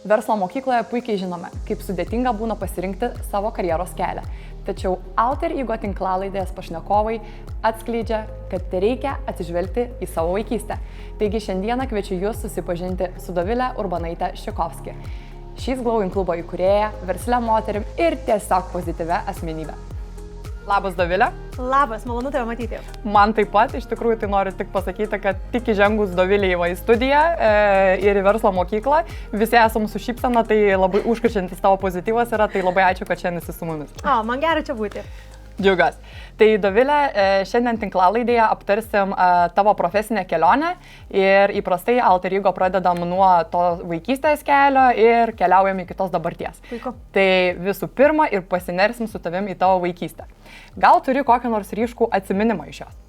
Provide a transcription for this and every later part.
Verslo mokykloje puikiai žinome, kaip sudėtinga būna pasirinkti savo karjeros kelią. Tačiau Alter Ego tinklalaidės pašnekovai atskleidžia, kad reikia atsižvelgti į savo vaikystę. Taigi šiandieną kviečiu jūs susipažinti su Dovile Urbanaite Ščikovski. She's Glowing klubo įkūrėja, versle moterim ir tiesiog pozityvia asmenybė. Labas, Dovile. Labas, malonu tave matyti. Man taip pat, iš tikrųjų, tai noriu tik pasakyti, kad tik įžengus Dovilei į studiją ir į verslo mokyklą, visi esam su šypsena, tai labai užkrečiantis tavo pozityvas yra, tai labai ačiū, kad šiandien esi su mumis. Man gerai čia būti. Džiaugiuosi. Tai Dovile, šiandien tinklalaidėje aptarsim tavo profesinę kelionę ir įprastai Alter Ego pradedam nuo to vaikystės kelio ir keliaujam iki tos dabarties. Puiku. Tai visų pirma ir pasinersim su tavim į tavo vaikystę. Gal turi kokią nors ryškų atsiminimą iš jos?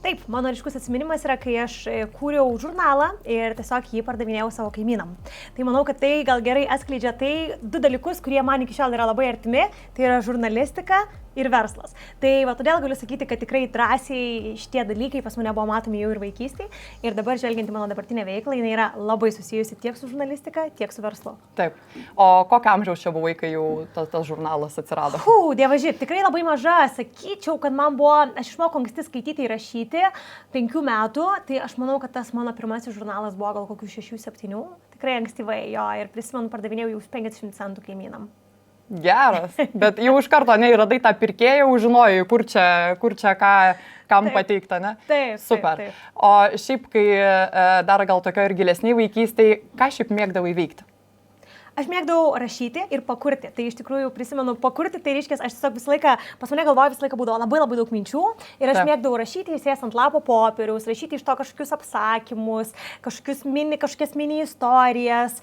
Taip, mano ryškus atsiminimas yra, kai aš kūriau žurnalą ir tiesiog jį pardavinėjau savo kaimynam. Tai manau, kad tai gal gerai atskleidžia du dalykus, kurie man iki šiol yra labai artimi, tai yra žurnalistika ir verslas. Tai todėl galiu sakyti, kad tikrai drąsiai šitie dalykai pas mane buvo matomi jau ir vaikystėje ir dabar žvelgiant į mano dabartinę veiklą, jinai yra labai susijusi tiek su žurnalistika, tiek su verslu. Taip. O kokio amžiaus čia buvai, kai jau tas žurnalas atsirado? Dievaži, tikrai labai maža. Sakyčiau, kad aš išmokau anksti skaityti ir rašyti 5 metų, tai aš manau, kad tas mano pirmasis žurnalas buvo gal kokių 6-7, tikrai ankstyvai jo ir prisimenu, pardavinėjau jau 50 centų kaimynam. Geras, bet jau iš karto radai tą pirkėją, žinojai, kur čia kam pateikta, ne? Taip, super. Taip. O šiaip, kai dar gal tokio ir gilesniai vaikystėje, ką šiaip mėgdavai veikti? Aš mėgdavau rašyti ir pakurti. Tai iš tikrųjų prisimenu, pakurti, tai reiškia, aš tiesiog visą laiką, pas mane galvoje visą laiką būdavo labai daug minčių ir aš mėgdavau rašyti, įsės ant lapo popieriaus, rašyti iš to kažkokius apsakymus, kažkokias mini istorijas,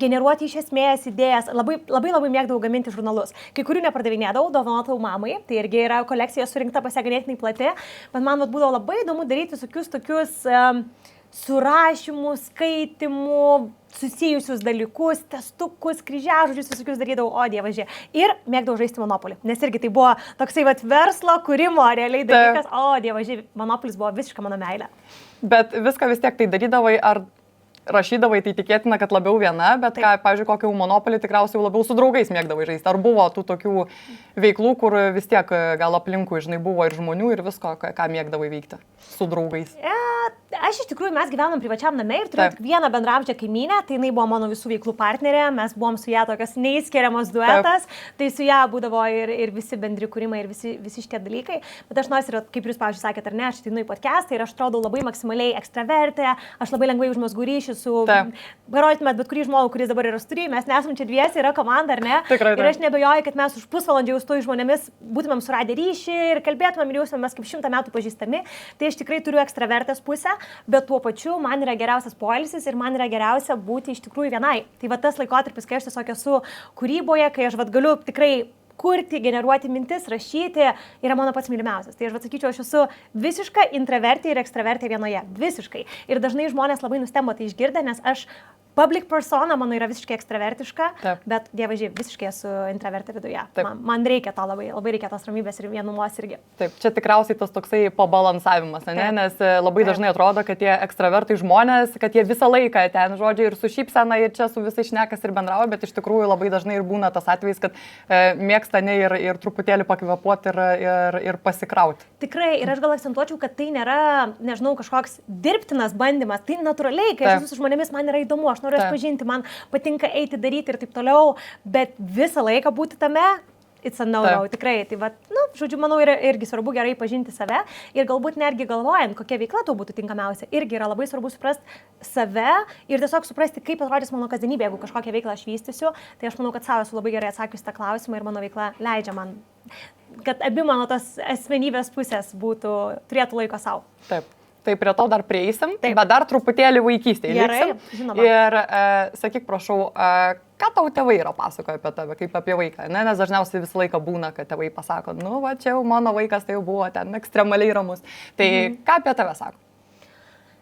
generuoti iš esmės idėjas. Labai mėgdavau gaminti žurnalus. Kai kurių nepardavinėdavau, dovanodavau mamai, tai irgi yra kolekcija surinkta pas ją ganėtinai plati, bet man būdavo labai įdomu daryti visokius tokius surašymų, skaitimų, susijusius dalykus, testukus, kryžiažodžius, visokius darydavau, o dievaži. Ir mėgdavau žaisti Monopolį, nes irgi tai buvo toksai verslo kūrimo realiai dalykas, o dievaži, Monopolis buvo visiškai mano meilė. Bet viską vis tiek tai darydavai, ar rašydavai, tai tikėtina, kad labiau viena, bet pavyzdžiui, kokį Monopolį tikriausiai labiau su draugais mėgdavai žaisti. Ar buvo tų tokių veiklų, kur vis tiek gal aplinkui, buvo ir žmonių ir visko, ką mėgdavai veikti su draugais? Aš iš tikrųjų, mes gyvenom privačiam name ir turėjau tik vieną bendramžę kaimynę, tai jinai buvo mano visų veiklų partnerė, mes buvom su ją tokios neįskiriamos duetas, tai su ją būdavo ir visi bendri kūrimai ir visi šitie dalykai. Bet aš nors ir, kaip jūs, pavyzdžiui, sakėte, ar ne, aš ateinu į podcastą ir aš atrodau labai maksimaliai ekstravertė, aš labai lengvai užmezgu ryšį su, parodytumėt bet kurį žmogų, kuris dabar yra studijai, mes nesam čia dviesi, yra komanda, ar ne? Tikrai. Ir aš nebejoju, kad mes už pusvalandžio jau su tais žmonėmis būtumėm suradę ryšį ir kalbėtumėm ir jaustumėmės kaip 100 metų pažįstami. Tai aš tikrai turiu ekstravertės pusę, bet tuo pačiu man yra geriausias poilsis ir man yra geriausia būti iš tikrųjų vienai. Tai tas laikotarpis, kai aš tiesiog esu kūryboje, kai aš galiu tikrai kurti, generuoti mintis, rašyti, yra mano pats mylimiausias. Tai aš sakyčiau, aš esu visiška intravertė ir ekstravertė vienoje. Visiškai. Ir dažnai žmonės labai nustemba tai išgirdę, nes aš public persona, mano yra visiškai ekstravertiška, bet dievaži, visiškai esu intravertė viduje. Man reikia to labai reikia tos ramybės ir vienumos irgi. Taip, čia tikriausiai tas toksai pabalansavimas, ne? Nes labai dažnai atrodo, kad tie ekstravertai žmonės, kad jie visą laiką ten, žodžiu, ir su šypsena, ir čia su visais šnekas ir bendrauja, bet iš tikrųjų labai dažnai ir būna tas atvejis, kad mėgsta ne ir truputėlį pakvėpuoti ir pasikrauti. Tikrai, ir aš gal akcentuočiau, kad tai nėra, nežinau, kažkoks dirbtinas bandymas, tai natūraliai, kai aš esu su žmonėmis, man yra įdomu, aš noriu jas pažinti, man patinka eiti, daryti ir taip toliau, bet visą laiką būti tame, it's a no-no, tikrai. Tai žodžiu, manau, yra irgi svarbu gerai pažinti save ir galbūt netgi galvojant, kokia veikla tau būtų tinkamiausia. Irgi yra labai svarbu suprasti save ir tiesiog suprasti, kaip atrodys mano kasdienybė, jeigu kažkokią veiklą aš vystysiu. Tai aš manau, kad savo esu labai gerai atsakiusi tą klausimą ir mano veikla leidžia man, kad abi mano tas asmenybės pusės turėtų laiko savo. Taip. Tai prie to dar prieisim, bet dar truputėlį vaikystėje liksim. Žinoma. Ir sakyk, prašau, ką tau tėvai yra pasakoja apie tave, kaip apie vaiką? Nes dažniausiai visą laiką būna, kad tėvai pasako, čia jau mano vaikas tai jau buvo ten ekstremaliai ramus. Tai ką apie tave sako?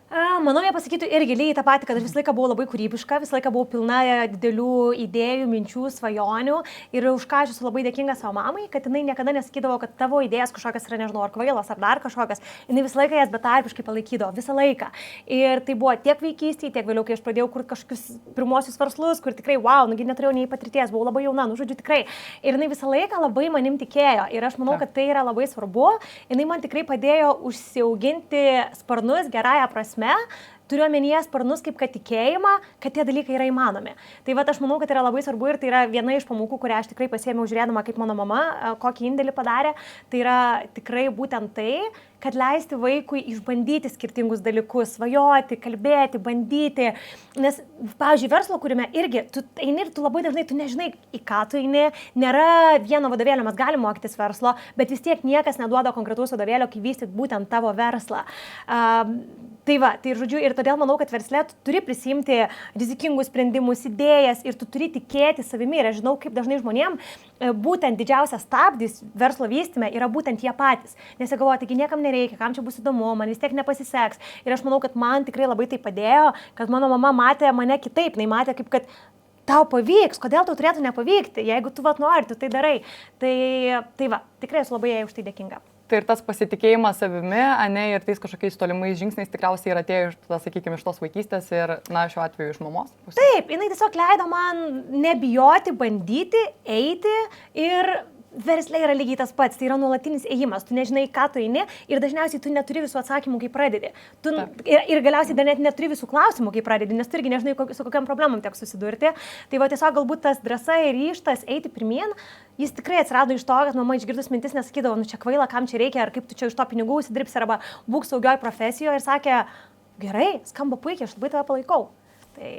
Manau, jie pasakytų irgi lygiai tą patį, kad aš visą laiką buvau labai kūrybiška, visą laiką buvau pilna didelių idėjų, minčių, svajonių ir už ką aš esu labai dėkinga savo mamai, kad jinai niekada nesakydavo, kad tavo idėjas kažkokias yra, nežinau, ar kvailos, ar dar kažkokias, jinai visą laiką jas betarpiškai palaikydavo, visą laiką. Ir tai buvo tiek vaikystėje, tiek vėliau, kai aš pradėjau kurti kažkokius pirmosius verslus, kur tikrai, wow, nugi neturėjau nei patirties, buvau labai jauna, nu žodžiu tikrai. Ir jinai visą laiką labai manim tikėjo ir aš manau, kad tai yra labai svarbu. Jinai man tikrai padėjo užsiauginti sparnus gerąją prasme. Turiu omenyje sparnus kaip kad tikėjimą, kad tie dalykai yra įmanomi. Tai va, aš manau, kad yra labai svarbu ir tai yra viena iš pamokų, kurią aš tikrai pasiėmiau žiūrėdama, kaip mano mama, kokį indėlį padarė. Tai yra tikrai būtent tai, kad leisti vaikui išbandyti skirtingus dalykus, svajoti, kalbėti, bandyti. Nes, pavyzdžiui, verslo kūrime irgi, tu eini ir tu labai dažnai, tu nežinai, į ką tu eini, nėra vieno vadovėlio, mes galime mokytis verslo, bet vis tiek niekas neduoda konkretaus vadovėlio, kaip vystyti būtent tavo verslą. Tai va, tai žodžiu, ir todėl manau, kad versle tu turi prisimti rizikingus sprendimus, idėjas ir tu turi tikėti savimi. Ir aš žinau, kaip dažnai žmonėm būtent didžiausias stabdis verslo vystyme yra būtent jie patys. Nes jie galvoja, taigi niekam nereikia, kam čia bus įdomu, man vis tiek nepasiseks. Ir aš manau, kad man tikrai labai tai padėjo, kad mano mama matė mane kitaip, jinai matė kaip kad tau pavyks, kodėl tau turėtų nepavykti, jeigu tu vat nori, tu tai darai. Tai va, tikrai esu labai jai už tai dėkinga. Tai ir tas pasitikėjimas savimi, ane, ir tais kažkokiais tolimais žingsniais tikriausiai yra atėjo iš, sakykime, iš tos vaikystės ir, na, šiuo atveju iš mamos pusės. Taip, jinai tiesiog leido man nebijoti, bandyti, eiti ir versle yra lygiai tas pats, tai yra nuolatinis ėjimas, tu nežinai, ką tu eini ir dažniausiai tu neturi visų atsakymų, kai pradedi. Ir galiausiai dar net neturi visų klausimų, kai pradedi, nes tu irgi nežinai, su kokiam problemam teks susidurti. Tai va tiesiog galbūt tas drąsa ir ryžtas eiti pirmyn, jis tikrai atsirado iš to, kad mama išgirdus mintis nesakydavo, nu čia kvaila, kam čia reikia, ar kaip tu čia iš to pinigų užsidirbsi, arba būk saugioj profesijoje ir sakė, gerai, skamba puikiai, aš labai tave palaikau. Tai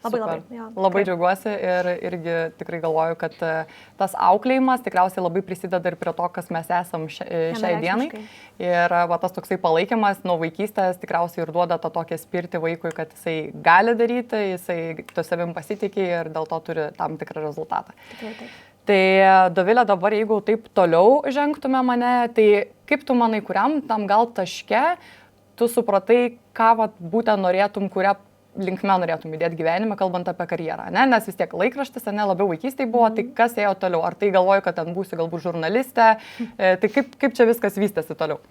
labai džiaugiuosi ir irgi tikrai galvoju, kad tas auklėjimas tikriausiai labai prisideda ir prie to, kas mes esam šiai dienai. Ir va, tas toksai palaikymas nuo vaikystės tikriausiai ir duoda tą tokią spirtį vaikui, kad jisai gali daryti, jisai to savim pasitikė ir dėl to turi tam tikrą rezultatą. Tai Dovilė, dabar jeigu taip toliau žengtume mane, tai kaip tu manai, kuriam tam gal taške tu supratai, ką vat, būtent norėtum, kurią linkme norėtum judėti gyvenime, kalbant apie karjerą, ne? Nes vis tiek laikraštis, ne, labiau vaikystėje buvo, tai kas ėjo toliau? Ar tai galvoju, kad ten būsi galbūt žurnalistė? Tai kaip čia viskas vystėsi toliau?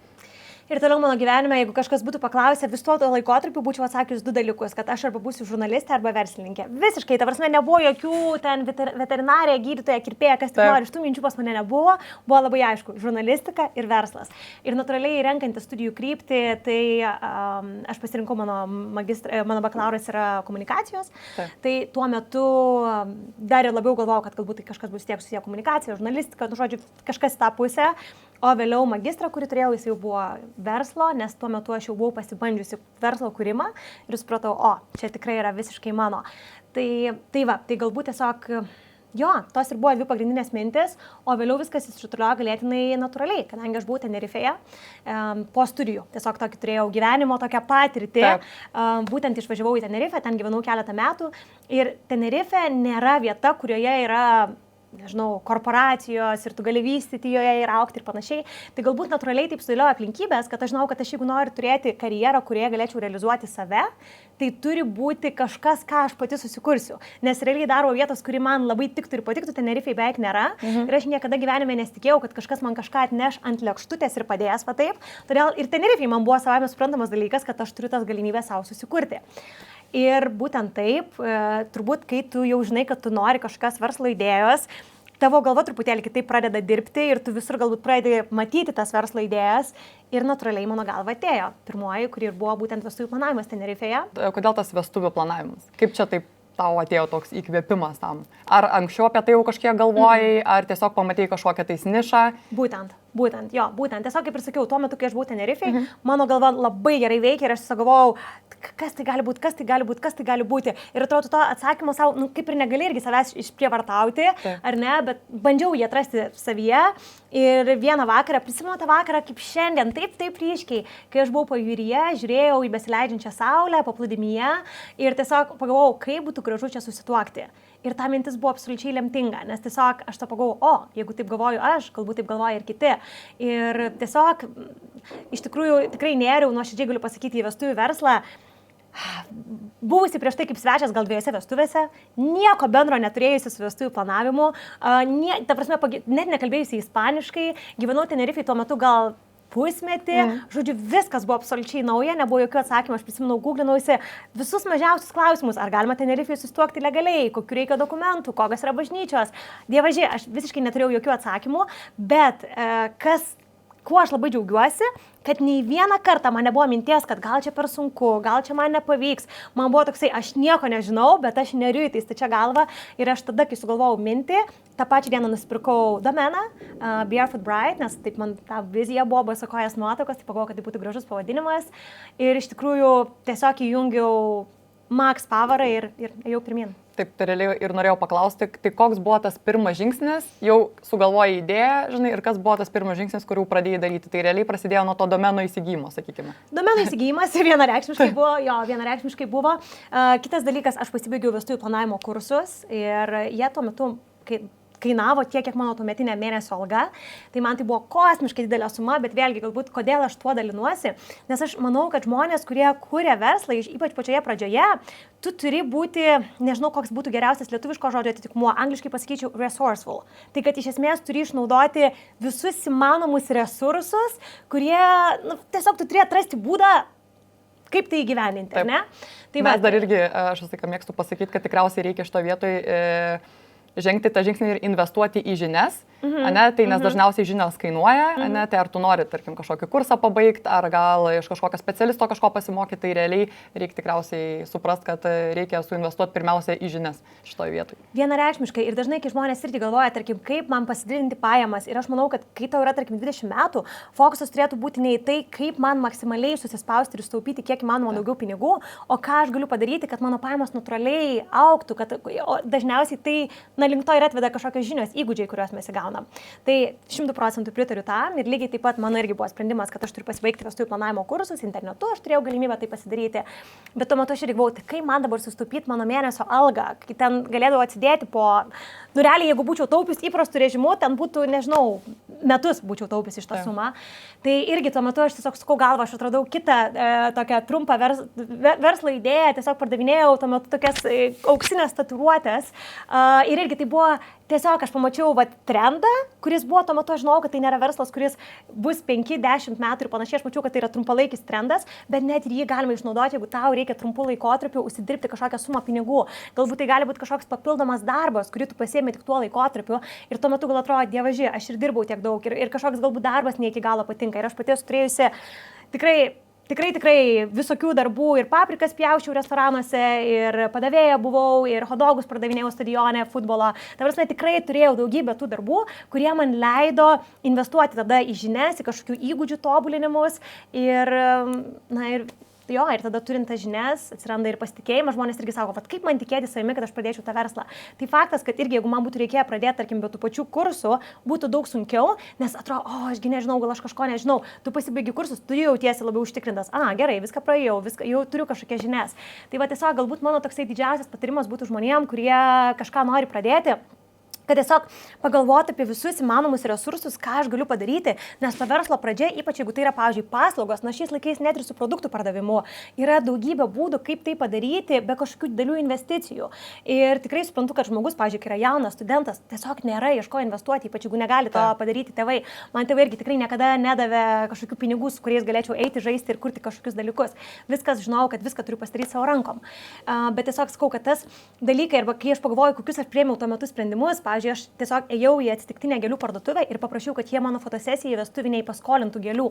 Ir toliau mano gyvenime, jeigu kažkas būtų paklausę, vis tuo laikotarpiu būčiau atsakius du dalykus, kad aš arba būsiu žurnalistė, arba verslininkė. Visiškai, ta prasme, nebuvo jokių ten veterinarė, gydytoja, kirpėja, kas tik nori, iš tų minčių pas mane nebuvo, buvo labai aišku, žurnalistika ir verslas. Ir natūraliai renkantis studijų kryptį, tai aš pasirinkau mano bakalauras yra komunikacijos, tai tuo metu dar ir labiau galvojau, kad galbūt tai kažkas bus tiek susiję komunikacija, žurnalistika, nu žodžiu, kažkas tą pusę. O vėliau magistrą, kurį turėjau, jis jau buvo verslo, nes tuo metu aš jau buvau pasibandžiusi verslo kūrimą ir supratau, čia tikrai yra visiškai mano. Tai galbūt tiesiog, tos ir buvo dvi pagrindinės mintis, o vėliau viskas išsirutuliojo galėtinai natūraliai, kadangi aš buvau Tenerifėje po studijų. Tiesiog tokį turėjau gyvenimo, tokią patirtį. Būtent išvažiavau į Tenerifę, ten gyvenau keletą metų ir Tenerifė nėra vieta, kurioje yra nežinau, korporacijos ir tu gali vystyti joje ir augti ir panašiai. Tai galbūt natūraliai taip sudėliojo aplinkybės, kad aš žinau, kad aš jeigu noriu turėti karjerą, kurioje galėčiau realizuoti save, tai turi būti kažkas, ką aš pati susikursiu. Nes realiai darbo vietos, kuri man labai tiktų ir patiktų, Tenerifėje beveik nėra. Ir aš niekada gyvenime nesitikėjau, kad kažkas man kažką atneš ant lėkštutės ir padės, va taip. Todėl ir Tenerifėje man buvo savame suprantamas dalykas, kad aš turiu tas galimybės savo susikurti. Ir būtent taip, turbūt, kai tu jau žinai, kad tu nori kažkokios verslo idėjos, tavo galva truputėlį kitaip pradeda dirbti ir tu visur galbūt pradedi matyti tas verslo idėjas ir natūraliai mano galva atėjo. Pirmoji, kuri ir buvo būtent vestuvių planavimas Tenerifėje. Kodėl tas vestuvių planavimas? Kaip čia taip tau atėjo toks įkvėpimas tam? Ar anksčiau apie tai jau kažkiek galvojai, ar tiesiog pamatėjai kažkokią tais nišą? Būtent. Tiesiog kaip ir sakiau, tuo metu, kai aš buvau Tenerifėje, mano galva labai gerai veikia ir aš galvojau, kas tai gali būti. Ir atrodo, to atsakymo savo, kaip ir negali irgi savęs išprievartauti, ar ne, bet bandžiau jį atrasti savyje. Ir vieną vakarą, prisimenu tą vakarą kaip šiandien, taip ryškiai, kai aš buvau pajūryje, žiūrėjau į besileidžiančią saulę, paplūdimyje ir tiesiog pagalvojau, kaip būtų gražu čia susituokti. Ir ta mintis buvo absoliučiai lemtinga, nes tiesiog aš to pagalvojau, jeigu taip galvoju aš, galbūt taip galvoja ir kiti. Ir tiesiog iš tikrųjų tikrai nėriau, nuoširdžiai galiu pasakyti, į vestuvių verslą. Buvusi prieš tai kaip svečias gal 2 vestuvėse, nieko bendro neturėjusi su vestuvių planavimu, ta prasme, net nekalbėjusi ispaniškai, gyvenau Tenerifei tuo metu gal pusmetį, žodžiu, viskas buvo absoliučiai nauja, nebuvo jokių atsakymų, aš prisimenu, googlinausi visus mažiausius klausimus, ar galima Tenerifei susituokti legaliai, kokių reikia dokumentų, kokios yra bažnyčios. Dievaži, aš visiškai neturėjau jokių atsakymų, bet kuo aš labai džiaugiuosi, kad nei vieną kartą man nebuvo minties, kad gal čia per sunku, gal čia man nepavyks. Man buvo toksai, aš nieko nežinau, bet aš neriu į tai stačia galva. Ir aš tada, kai sugalvojau mintį, tą pačią dieną nusipirkau domeną Barefoot Bride, nes taip man ta vizija buvo basakojas nuotraukos, tai pagalvojau, kad tai būtų gražus pavadinimas. Ir iš tikrųjų tiesiog įjungiau Max pavarą ir ėjau pirmin. Taip, tai realiai ir norėjau paklausti, tai koks buvo tas pirmas žingsnis, jau sugalvojai idėją, žinai, ir kas buvo tas pirmas žingsnis, kurį pradėjai daryti. Tai realiai prasidėjo nuo to domeno įsigymo, sakykime. Domeno įsigymas vienareikšmiškai buvo. Kitas dalykas, aš pasibaigiau vestuvių planavimo kursus ir jie tuo metu, kainavo tiek, kiek mano tuometinė mėnesio alga. Tai man tai buvo kosmiškai didelė suma, bet vėlgi galbūt kodėl aš tuo dalinuosi. Nes aš manau, kad žmonės, kurie kuria verslą, ypač pačioje pradžioje, tu turi būti, nežinau, koks būtų geriausias lietuviško žodžio atitikmuo, angliškai pasakyčiau resourceful. Tai kad iš esmės turi išnaudoti visus įmanomus resursus, kurie, tiesiog tu turi atrasti būdą, kaip tai įgyvendinti, ar ne? Tai mes dar irgi, aš visą laiką mėgstu pasakyti, kad tikriausiai reikia šito vietoj žengti tą žingsnį ir investuoti į žinias, tai nes dažniausiai žinios kainuoja, tai ar tu nori, tarkim, kažkokį kursą pabaigti, ar gal iš kažkokio specialisto kažko pasimokyti, tai realiai reikia tikriausiai suprasti, kad reikia suinvestuoti pirmiausia į žinias šitoje vietoje. Vienareikšmiškai ir dažnai, kai žmonės irgi galvoja, tarkim, kaip man pasididinti pajamas ir aš manau, kad kai tau yra, tarkim, 20 metų, fokusas turėtų būti ne į tai, kaip man maksimaliai susispausti ir sutaupyti kiek įmanoma daugiau pinigų, o ką aš galiu padaryti, kad mano pajamos natūraliai augtų, kad dažniausiai tai link to ir atveda kažkokios žinios, įgūdžiai, kuriuos mes įgaunam. Tai 100% pritariu tam ir lygiai taip pat mano irgi buvo sprendimas, kad aš turiu pasibaigti vestuvių planavimo kursus internetu, aš turėjau galimybę tai pasidaryti, bet tuo metu aš irgi galvojau, tai kaip man dabar sustupyti mano mėnesio algą, kai ten galėdavau atsidėti po, realiai, jeigu būčiau taupius įprastų režimų, ten būtų, nežinau, metus būčiau taupius iš tą sumą. Tai irgi tuo metu aš tiesiog sukau galvą, aš atradau kitą tokią trumpą verslo idėją, tiesiog pardavinėjau tuo metu tokias auksinės tatuiruotės ir irgi tai buvo tiesiog aš pamačiau trendą, kuris buvo tuo metu, aš žinau, kad tai nėra verslas, kuris bus 5-10 metų ir panašiai, aš mačiau, kad tai yra trumpalaikis trendas, bet net ir jį galima išnaudoti, jeigu tau reikia trumpų laikotarpių užsidirbti kažkokią sumą pinigų. Galbūt tai gali būti kažkoks papildomas darbas, kurį tu pasiėmė tik tuo laikotarpiu ir tuo metu gal atrodo, dievaži, aš ir dirbau tiek daug ir kažkoks galbūt darbas ne iki galo patinka ir aš pati esu turėjusi tikrai visokių darbų ir paprikas pjaučiau restoranuose, ir padavėja buvau, ir hotdogus pardavinėjau stadione, futbolą. Ta prasme, tikrai turėjau daugybę tų darbų, kurie man leido investuoti tada į žinias, į kažkokių įgūdžių tobulinimus ir ir tada turint tas žinias, atsiranda ir pasitikėjimas, žmonės irgi sako, kaip man tikėti savimi, kad aš pradėčiau tą verslą. Tai faktas, kad irgi jeigu man būtų reikėję pradėti, tarkim, be tų pačių kursų, būtų daug sunkiau, nes atrodo, ašgi nežinau, gal aš kažko nežinau, tu pasibaigi kursus, tu jautiesi labiau užtikrintas, gerai, viską praėjau, jau turiu kažkokias žinias. Tai tiesiog galbūt mano toksai didžiausias patarimas būtų žmonėm, kurie kažką nori pradėti, kad tiesiog pagalvoti apie visus įmanomus resursus, ką aš galiu padaryti, nes to verslo pradžia, ypač jeigu tai yra, pavyzdžiui, paslaugos, šiais laikais net ir su produktų pardavimu, yra daugybė būdų, kaip tai padaryti be kažkokių didelių investicijų. Ir tikrai suprantu, kad žmogus, pavyzdžiui, kai yra jaunas studentas, tiesiog nėra iš ko investuoti, ypač jeigu negali to padaryti tėvai. Man tėvai irgi tikrai niekada nedavė kažkokių pinigų, su kuriais galėčiau eiti, žaisti ir kurti kažkokius dalykus. Viskas žinau, kad viską turiu pasidaryti savo rankom. Bet tiesiog sakau, kad tas dalykai, arba kai aš pagalvoju, kokius aš priėmiau tuo metu sprendimus, pavyzdžiui, aš tiesiog ėjau į atsitiktinę gėlių parduotuvę ir paprašiau, kad jie mano fotosesijai vestuviniai paskolintų gėlių.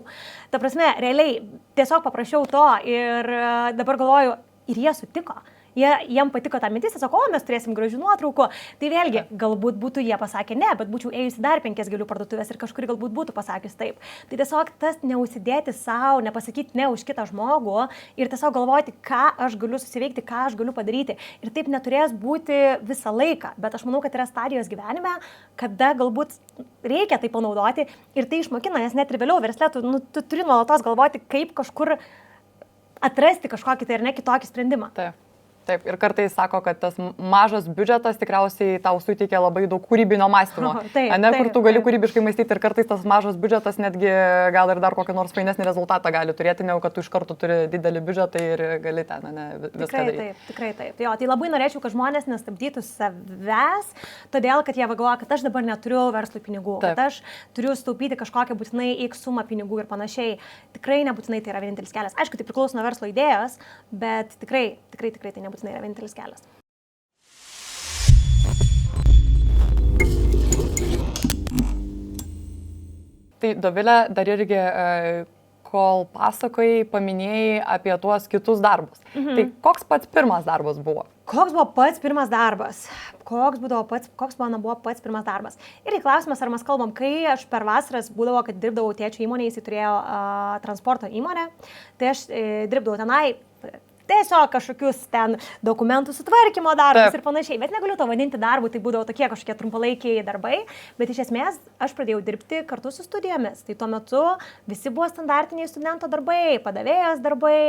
Ta prasme, realiai tiesiog paprašiau to ir dabar galvoju, ir jie sutiko. Jiem patiko ta mintis, sako, mes turėsim gražių nuotraukų. Tai vėlgi, galbūt būtų jie pasakę ne, bet būčiau ėjusi dar 5 gėlių parduotuvės ir kažkur galbūt būtų pasakius taip. Tai tiesiog tas neužsidėti savo, nepasakyti ne už kitą žmogų ir tiesiog galvoti, ką aš galiu susiveikti, ką aš galiu padaryti. Ir taip neturės būti visą laiką, bet aš manau, kad yra stadijos gyvenime, kada galbūt reikia tai panaudoti ir tai išmokina, nes net ir vėliau versle tu turi nuolatos galvoti, kaip kažkur atrasti kažkokį tai ar ne kitokį sprendimą. Taip. Taip, ir kartais sako, kad tas mažas biudžetas tikriausiai tau suteikia labai daug kūrybinio mąstymo. Kur tu gali kūrybiškai mąstyti ir kartais tas mažas biudžetas netgi gal ir dar kokį nors fainesnį rezultatą gali turėti, negu kad tu iš karto turi didelį biudžetą ir gali ten viską daryti. Tikrai taip. Jo, tai labai norėčiau, kad žmonės nestabdytų savęs, todėl, kad jie galvoja, kad aš dabar neturiu verslui pinigų, kad aš turiu sutaupyti kažkokią būtinai X sumą pinigų ir panašiai. Tikrai nebūtinai tai yra vienintelis kelias. Aišku, tai priklauso nuo verslo idėjos, bet tikrai tai nebūtinai yra vienintelis kelias. Tai Dovilė, dar irgi, kol pasakojai, paminėjai apie tuos kitus darbus. Tai koks pats pirmas darbas buvo? Koks buvo pats pirmas darbas? Koks mano buvo pats pirmas darbas? Ir klausimas, ar mes kalbam, kai aš per vasaras būdavo, kad dirbdavau tėčio įmonėje, jis turėjo transporto įmonę, tai aš dirbdavau tenai tiesiog kažkokius ten dokumentų sutvarkymo darbus ir panašiai, bet negaliu to vadinti darbu, tai būdavo tokie kažkokie trumpalaikiai darbai, bet iš esmės aš pradėjau dirbti kartu su studijomis. Tai tuo metu visi buvo standartiniai studento darbai, padavėjos darbai,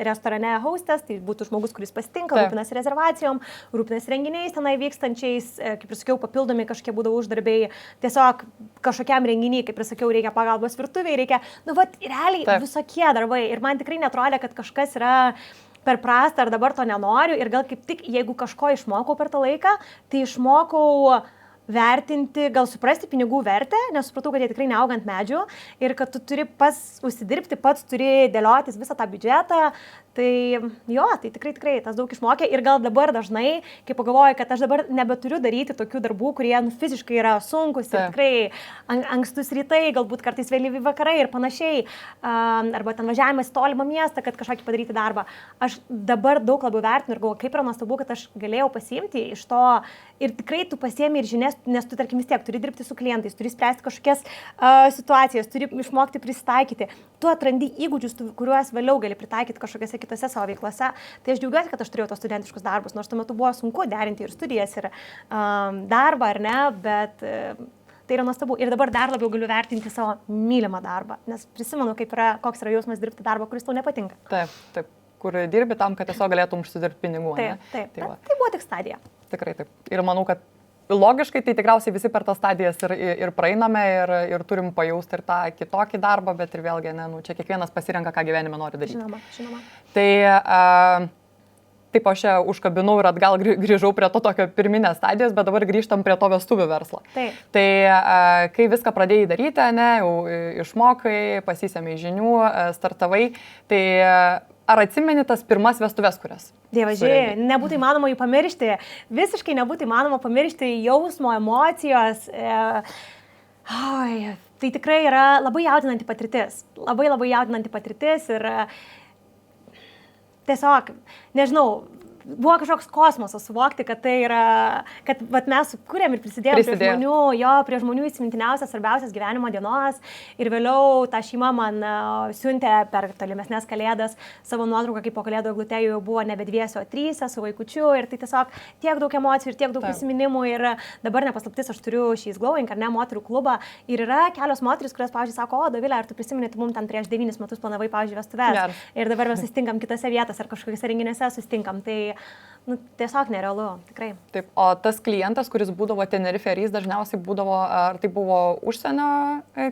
restorane hostess, tai būtų žmogus, kuris pasitinka, rūpinasi rezervacijom, rūpinasi renginiais tenai vykstančiais, kaip ir sakiau, papildomi kažkokie būdavo uždarbiai, tiesiog kažkokiam renginiui, kaip ir sakiau, reikia pagalbos virtuviai, reikia, realiai visokie darbai ir man tikrai netrodė, kad kažkas yra per prastą ar dabar to nenoriu ir gal kaip tik, jeigu kažko išmokau per tą laiką, tai išmokau vertinti, gal suprasti pinigų vertę, nes supratau, kad jie tikrai neauga ant medžių ir kad tu turi pats užsidirbti, pats turi dėliotis visą tą biudžetą. Tai jo, tai tikrai tas daug išmokė ir gal dabar dažnai, kai pagalvoju, kad aš dabar nebeturiu daryti tokių darbų, kurie fiziškai yra sunkus ir tikrai ankstus rytai, galbūt kartais vėlyvi vakarai ir panašiai, arba ten važiavimas į tolimą miestą, kad kažkokį padaryti darbą. Aš dabar daug labiau vertinu ir galvoju, kaip yra nuostabu, kad aš galėjau pasiimti iš to ir tikrai tu pasiemi ir žinias, nes tu, tarkim, vis tiek turi dirbti su klientais, turi spręsti kažkokias situacijas, turi išmokti prisitaikyti. Tu atrandi įgūdžius, kuriuos vėliau gali pritaikyti kažkokiose kitose savo veiklose. Tai aš džiaugiuosi, kad aš turėjau tos studentiškus darbus, nors tuo metu buvo sunku derinti ir studijas, ir darbą, ar ne, bet tai yra nuostabu. Ir dabar dar labiau galiu vertinti savo mylimą darbą, nes prisimenu, koks yra jausmas dirbti darbą, kuris tau nepatinka. Taip, kur dirbi tam, kad tiesiog galėtum užsidirbti pinigų. Taip. Tai buvo tik stadija. Tikrai taip. Ir manau, kad logiškai tai tikriausiai visi per tas stadijas ir praeiname ir turim pajausti ir tą kitokį darbą, bet ir vėlgi, čia kiekvienas pasirenka, ką gyvenime nori daryti. Žinoma. Tai taip aš čia užkabinau ir atgal grįžau prie to tokio pirminės stadijos, bet dabar grįžtam prie to vestuvių verslo. Taip. Tai kai viską pradėjai daryti, jau išmokai, pasisėmei žinių, startavai, tai ar atsimeni tas pirmas vestuves, kurias? Dievažiai, nebūtų įmanoma jų pamiršti, visiškai nebūtų įmanoma pamiršti jausmo, emocijos. Tai tikrai yra labai jaudinanti patirtis. Labai jaudinanti patirtis ir tiesiog, nežinau, buvo kažkoks kosmosas suvokti, kad tai yra, kad mes sukūrėm ir prisidėjom prie žmonių įsimintiniausias, svarbiausias gyvenimo dienos ir vėliau ta šeima man siuntė per tolimesnės kalėdas savo nuotrauką, kaip po kalėdų eglutė jau buvo nebe dviese, o tryse su vaikučiu ir tai tiesiog tiek daug emocijų ir tiek daug prisiminimų ir dabar nepaslaptis, aš turiu She's Glowing, ar ne, moterų klubą ir yra kelios moterys, kurios, pavyzdžiui, sako, o Dovilė, ar tu prisimeni, tu mums ten prieš 9 metus planavai, pavyzdžiui, vestuves ir dabar mes susitinkam kitose vietose ar kažkokiose renginiuose susitinkam. Tai tiesiog nerealu, tikrai. Taip, o tas klientas, kuris būdavo Tenerife, jis dažniausiai būdavo, ar tai buvo užsienio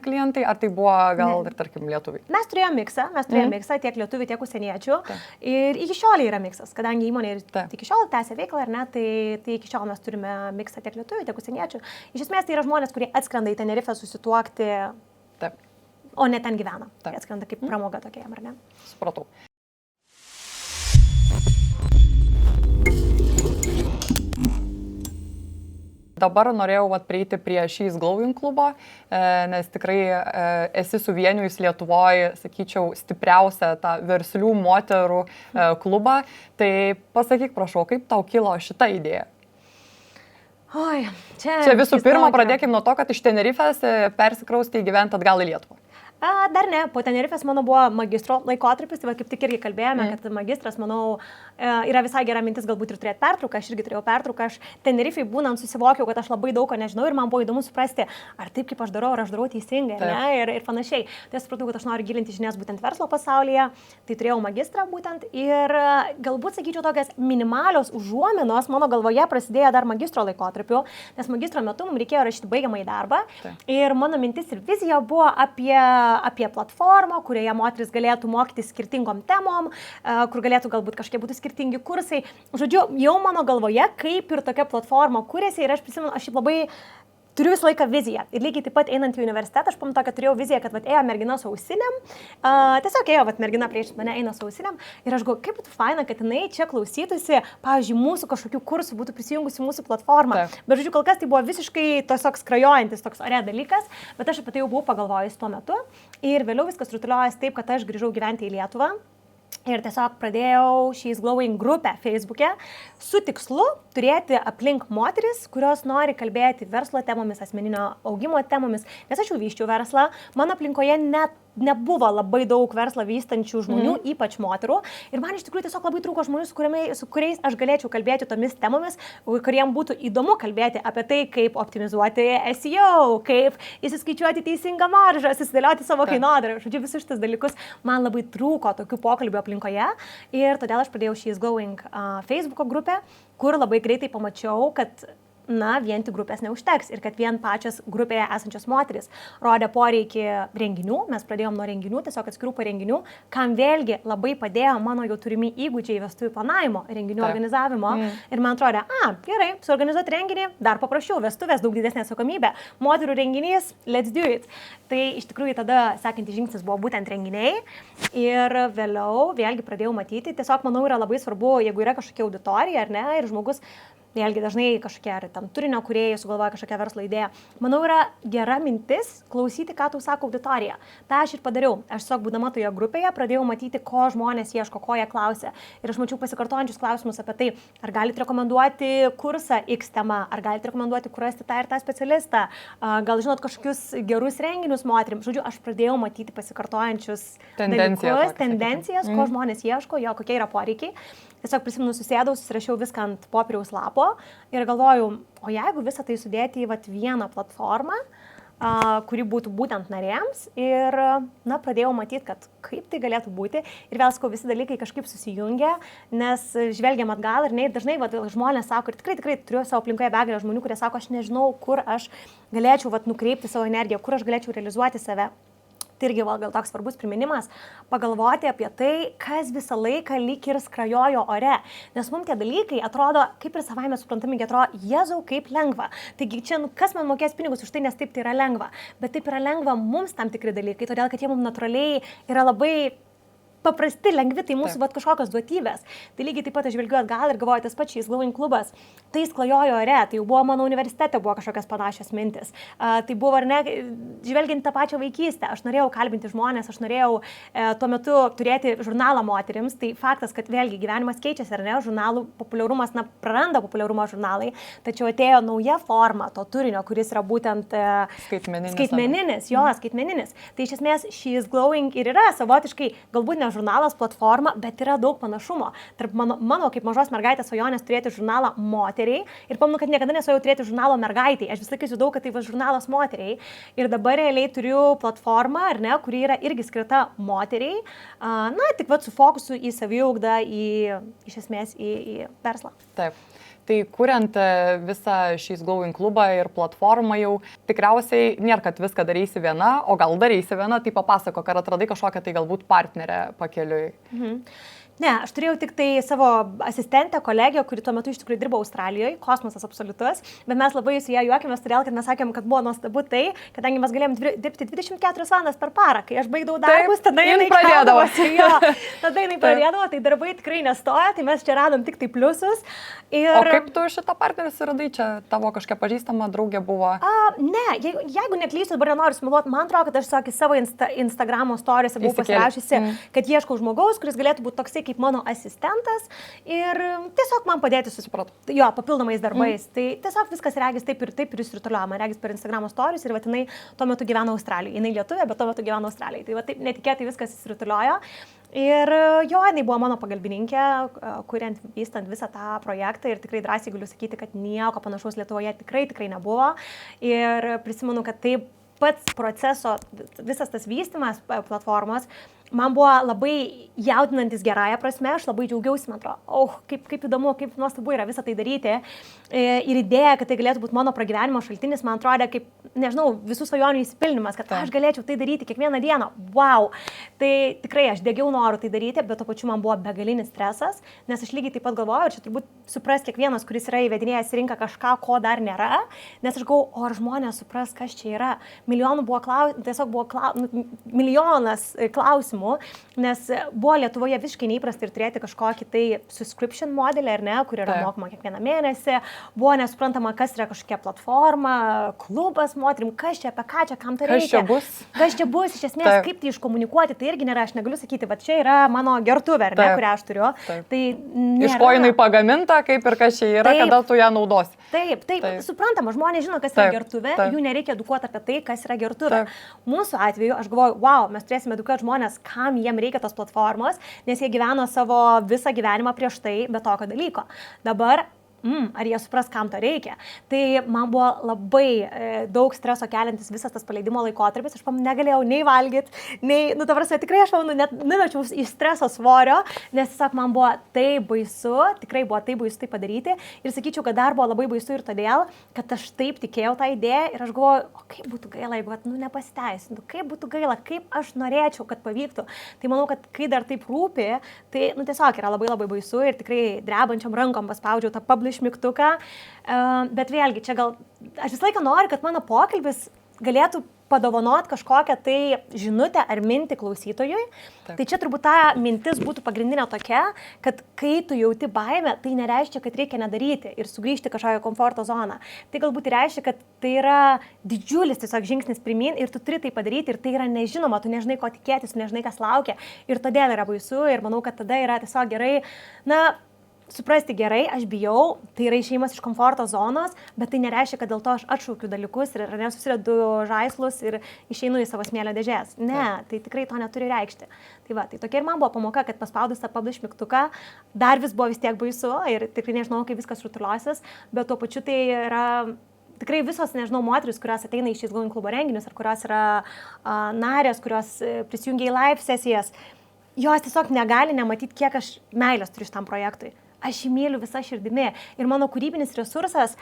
klientai, ar tai buvo gal ir, tarkim, lietuviai? Mes turėjome miksą, tiek lietuvių, tiek užsieniečių. Ir iki šiol yra miksas, kadangi įmonė iki šiol tęsia veiklą, ar ne, tai iki šiol mes turime miksą tiek lietuvių, tiek užsieniečių. Iš esmės tai yra žmonės, kurie atskrenda į Tenerife susituokti, o ne ten gyvena. Tai atskrenda kaip pramoga tokia, ar ne? Supratau. Dabar norėjau prieiti prie She's Glowing klubo, nes tikrai esi suvienijus Lietuvoje, sakyčiau, stipriausią tą verslių moterų klubą. Tai pasakyk, prašau, kaip tau kilo šita idėja? Čia visų pirma, pradėkim nuo to, kad iš Tenerifės persikraustė gyventi atgal į Lietuvą. Dar ne, po Tenerifės mano buvo magistro laikotarpis, tai va, kaip tik irgi kalbėjome, kad magistras, manau, yra visai gera mintis galbūt ir turėti pertrauką, aš irgi turėjau pertrauką, aš Tenerifei būnant susivokiau, kad aš labai daug ko nežinau ir man buvo įdomu suprasti, ar taip kaip aš darau, ar aš darau teisingai, ne, ir panašiai. Tai aš supratau, kad aš noriu gilinti žinias būtent verslo pasaulyje, tai turėjau magistrą būtent ir galbūt, sakyčiau, tokias minimalios užuominos mano galvoje prasidėjo dar magistro laikotarpiu, nes magistro metu mums reikėjo rašyti baigiamąjį darbą ir mano mintis ir vizija buvo apie platformą, kurioje moteris galėtų mokytis skirtingom temom, kur galėtų galbūt kažkiek būtų skirtingi kursai. Žodžiu, jau mano galvoje, kaip ir tokia platforma kūrėsi ir aš prisimenu, aš labai turiu visą laiką viziją. Ir lygiai taip pat einant į universitetą, aš pamenu, kad turėjau viziją, kad ėjo mergina su ausinėm, tiesiog ėjo mergina prieš mane eina su ausinėm ir aš galvoju, kaip būtų faina, kad jinai čia klausytųsi, pavyzdžiui, mūsų kažkokių kursų, būtų prisijungusi mūsų platformą. Bet žodžiu, kol kas tai buvo visiškai tiesiog skrajojantis toks ore dalykas, bet aš apie tai jau buvau pagalvojus tuo metu ir vėliau viskas rutuliojasi taip, kad aš grįžau gyventi į Lietuvą. Ir tiesiog pradėjau She's Glowing grupę Facebook'e su tikslu turėti aplink moteris, kurios nori kalbėti verslo temomis, asmeninio augimo temomis, nes aš jau vyščiau verslą, mano aplinkoje nebuvo labai daug verslą vystančių žmonių, ypač moterų. Ir man iš tikrųjų tiesiog labai trūko žmonių, su kuriais aš galėčiau kalbėti tomis temomis, kuriem būtų įdomu kalbėti apie tai, kaip optimizuoti SEO, kaip įsiskaičiuoti teisingą maržą, susidėlioti savo kainodarą. Žodžiu, visus šitus dalykus man labai trūko tokių pokalbių aplinkoje. Ir todėl aš pradėjau She's Glowing Facebook'o grupę, kur labai greitai pamačiau, kad vien tik grupės neužteks ir kad vien pačios grupėje esančios moteris rodė poreikį renginių, mes pradėjom nuo renginių, tiesiog atskirų parenginių, kam vėlgi labai padėjo mano jau turimi įgūdžiai vestuvių planavimo, renginių organizavimo ir man atrodė, gerai, suorganizuoti renginį, dar paprasčiau, vestuvės, daug didesnė atsakomybė, moterų renginys, let's do it. Tai iš tikrųjų tada sekantis žingsnis buvo būtent renginiai ir vėliau vėlgi pradėjau matyti, tiesiog manau yra labai svarbu, jeigu yra kažkokia auditorija ar ne, ir žmogus vėlgi dažnai kažkokie ar tam turinio kūrėjai sugalvoja kažkokią verslo idėją. Manau, yra gera mintis klausyti, ką tau sako auditorija. Ta aš ir padariau. Aš tiesiog būdama toje grupėje pradėjau matyti, ko žmonės ieško, ko jie klausia. Ir aš mačiau pasikartojančius klausimus apie tai, ar galite rekomenduoti kursą X tema, ar galite rekomenduoti, kur rasti tą ir tą specialistą, gal žinot kažkokius gerus renginius moterims. Žodžiu, aš pradėjau matyti pasikartojančius dalykus, tendencijas, ko žmonės ieško, jo kokie yra poreikiai. Tiesiog prisimenu, susėdau, susirašiau viską ant popieriaus lapo ir galvojau, o jeigu visą tai sudėti į vieną platformą, kuri būtų būtent narėms ir, pradėjau matyti, kad kaip tai galėtų būti ir vėl sakau, visi dalykai kažkaip susijungia, nes žvelgiam atgal ir dažnai žmonės sako, ir tikrai turiu savo aplinkoje begalę žmonių, kurie sako, aš nežinau, kur aš galėčiau nukreipti savo energiją, kur aš galėčiau realizuoti save. Tai irgi gal toks svarbus priminimas, pagalvoti apie tai, kas visą laiką lyg ir skrajojo ore. Nes mums tie dalykai atrodo, kaip ir savaime suprantami, atrodo, Jėzau, kaip lengva. Taigi čia, kas man mokės pinigus už tai, nes taip tai yra lengva. Bet taip yra lengva mums tam tikri dalykai, todėl kad jie mums natūraliai yra labai paprasti, lengvi, tai mūsų kažkokios duotybės. Tai lygiai taip pat aš žvelgiu atgal ir galvoju, tas pats She's Glowing klubas, tai sklajojo ore, tai jau buvo mano universitete, buvo kažkokios panašios mintis. Tai buvo, ar ne, žvelgiant tą pačią vaikystę, aš norėjau kalbinti žmonės, aš norėjau tuo metu turėti žurnalą moterims, tai faktas, kad vėlgi gyvenimas keičiasi, ar ne, žurnalų populiarumas, praranda populiarumą žurnalai, tačiau atėjo nauja forma to turinio, kuris yra būtent skaitmeninis. Tai iš esmės She's Glowing ir yra savotiškai, galbūt ne žurnalas platforma, bet yra daug panašumo. Tarp mano kaip mažos mergaitės svajonės turėti žurnalą moteriai ir pamenu, kad niekada nesvajojau turėti žurnalo mergaitai. Aš vis laikai žinau, kad tai žurnalas moteriai ir dabar realiai turiu platformą, ar ne, kuri yra irgi skirta moteriai, tik su fokusu į saviugdą, iš esmės į verslą. Taip. Tai kuriant visą She's Glowing klubą ir platformą jau tikriausiai nėra, kad viską darysi viena, o gal darysi viena, tai papasakok, ar atradai kažkokią tai galbūt partnerę pakeliui. Ne, aš turėjau tik tai savo asistentę, kolegę, kuri tuo metu iš tikrųjų dirbo Australijoje, kosmosas absoliutus, bet mes labai su ją juokėmės, todėl, kad mes sakėm, kad buvo nuostabu tai, kadangi mes galėjom dirbti 24 valandas per parą, kai aš baigdavau darbus, tada jinai pradėdavo. Tada jinai pradėdavo, tai darbai tikrai nestoja, tai mes čia radom tik tai pliusus. O kaip tu šitą partnerį suradai, čia tavo kažkokia pažįstama draugė buvo? Ne, jeigu neklysiu, dabar nenoriu smeluoti, man atrodo, kad aš savo Instagramo storiese buvau pasirašysi, kad ieškau žmogaus, kuris galėtų būti toksai kaip mano asistentas ir tiesiog man padėti papildomais darbais. Tai tiesiog viskas regis taip ir įsirutuliojo. Man regis per Instagramo stories ir vatinai tuo metu gyveno Australijoje. Jinai lietuvė, bet tuo metu gyveno Australijoje. Tai va taip netikėtai viskas įsirutuliojo. Ir jinai buvo mano pagalbininkė, kuriant, vystant visą tą projektą ir tikrai drąsiai galiu sakyti, kad nieko panašaus Lietuvoje tikrai nebuvo. Ir prisimenu, kad taip pats proceso, visas tas vystymas platformos, man buvo labai jaudinantis gerąją prasme, aš labai džiaugiausi, man atrodo, kaip įdomu, kaip nuostabu yra visą tai daryti. Ir idėja, kad tai galėtų būti mano pragyvenimo šaltinis, man atrodė kaip, nežinau, visų svajonių įsipildymas, kad aš galėčiau tai daryti kiekvieną dieną. Wow! Tai tikrai aš degiau noru tai daryti, bet tuo pačiu man buvo begalinis stresas, nes aš lygiai taip pat galvoju, ir čia turbūt supras kiekvienas, kuris yra įvedinėjęs į rinką kažką, ko dar nėra, nes aš galvoju, ar žmonės supras, kas čia yra. Milijonų buvo milijonas klausimų, nes buvo Lietuvoje visiškai neįprasta ir turėti kažkokį tai subscription modelį, ar ne, kur yra mokama kiekvieną mėnesį, buvo nesuprantama, kas yra kažkokia platforma, klubas moterim, kas čia, apie ką čia, kam tai reikia. Kas čia bus, iš esmės, kaip tai iškomunikuoti, tai irgi nėra, aš negaliu sakyti, va čia yra mano gertuvė, ar ne, kurią aš turiu. Tai nėra. Iš ko jinai pagaminta, kaip ir kas čia yra, kada tu ją naudosi. Taip, suprantama, žmonės žino, kas yra gertuvė, jų nereikia edukuoti apie tai, kas yra gertuvė. Mūsų atveju, aš galvoju, wow, mes turėsime edukuoti žmonės, kam jiem reikia tos platformos, nes jie gyveno savo visą gyvenimą prieš tai be tokio dalyko. Dabar ar jie supras, kam to reikia. Tai man buvo labai daug streso keliantis visas tas paleidimo laikotarpis, aš negalėjau nei valgyti, nei, tikrai aš net numečiau į streso svorio, nes tiesiog man buvo tai baisu, tikrai buvo tai baisu tai padaryti ir sakyčiau, kad dar buvo labai baisu ir todėl, kad aš taip tikėjau tą idėją ir aš galvoju, kaip būtų gaila, jeigu nepasiteisintų, kaip būtų gaila, kaip aš norėčiau, kad pavyktų. Tai manau, kad kai dar taip rūpi, tai tiesiog yra labai baisu ir tikrai drebančiam rankom paspaudžiau tą mygtuką, bet vėlgi, čia gal, aš visą laiką noriu, kad mano pokalbis galėtų padovanot kažkokią tai žinutę ar mintį klausytojui. Tai čia turbūt ta mintis būtų pagrindinė tokia, kad kai tu jauti baimę, tai nereiškia, kad reikia nedaryti ir sugrįžti kažkokią komforto zoną. Tai galbūt reiškia, kad tai yra didžiulis tiesiog žingsnis pirmyn ir tu turi tai padaryti ir tai yra nežinoma, tu nežinai, ko tikėtis, tu nežinai, kas laukia ir todėl yra baisu ir manau, kad tada yra tiesiog gerai, suprasti gerai, aš bijau, tai yra išėjimas iš komforto zonos, bet tai nereiškia, kad dėl to aš atšaukiu dalykus ir nesusidedu žaislus ir išeinu į savo smėlio dėžės. Ne, tai tikrai to neturi reikšti. Tai tokia ir man buvo pamoka, kad paspaudus tą publish mygtuką, dar vis buvo vis tiek baisu ir tikrai nežinau, kaip viskas rutuliosis, bet tuo pačiu tai yra tikrai visos, nežinau, moteris, kurios ateina į She's Glowing klubo renginius ar kurios yra narės, kurios prisijungia į live sesijas, jos tiesiog negali nematyti, kiek aš meilės turiu šitam projektui. Aš jį myliu visą širdimi ir mano kūrybinis resursas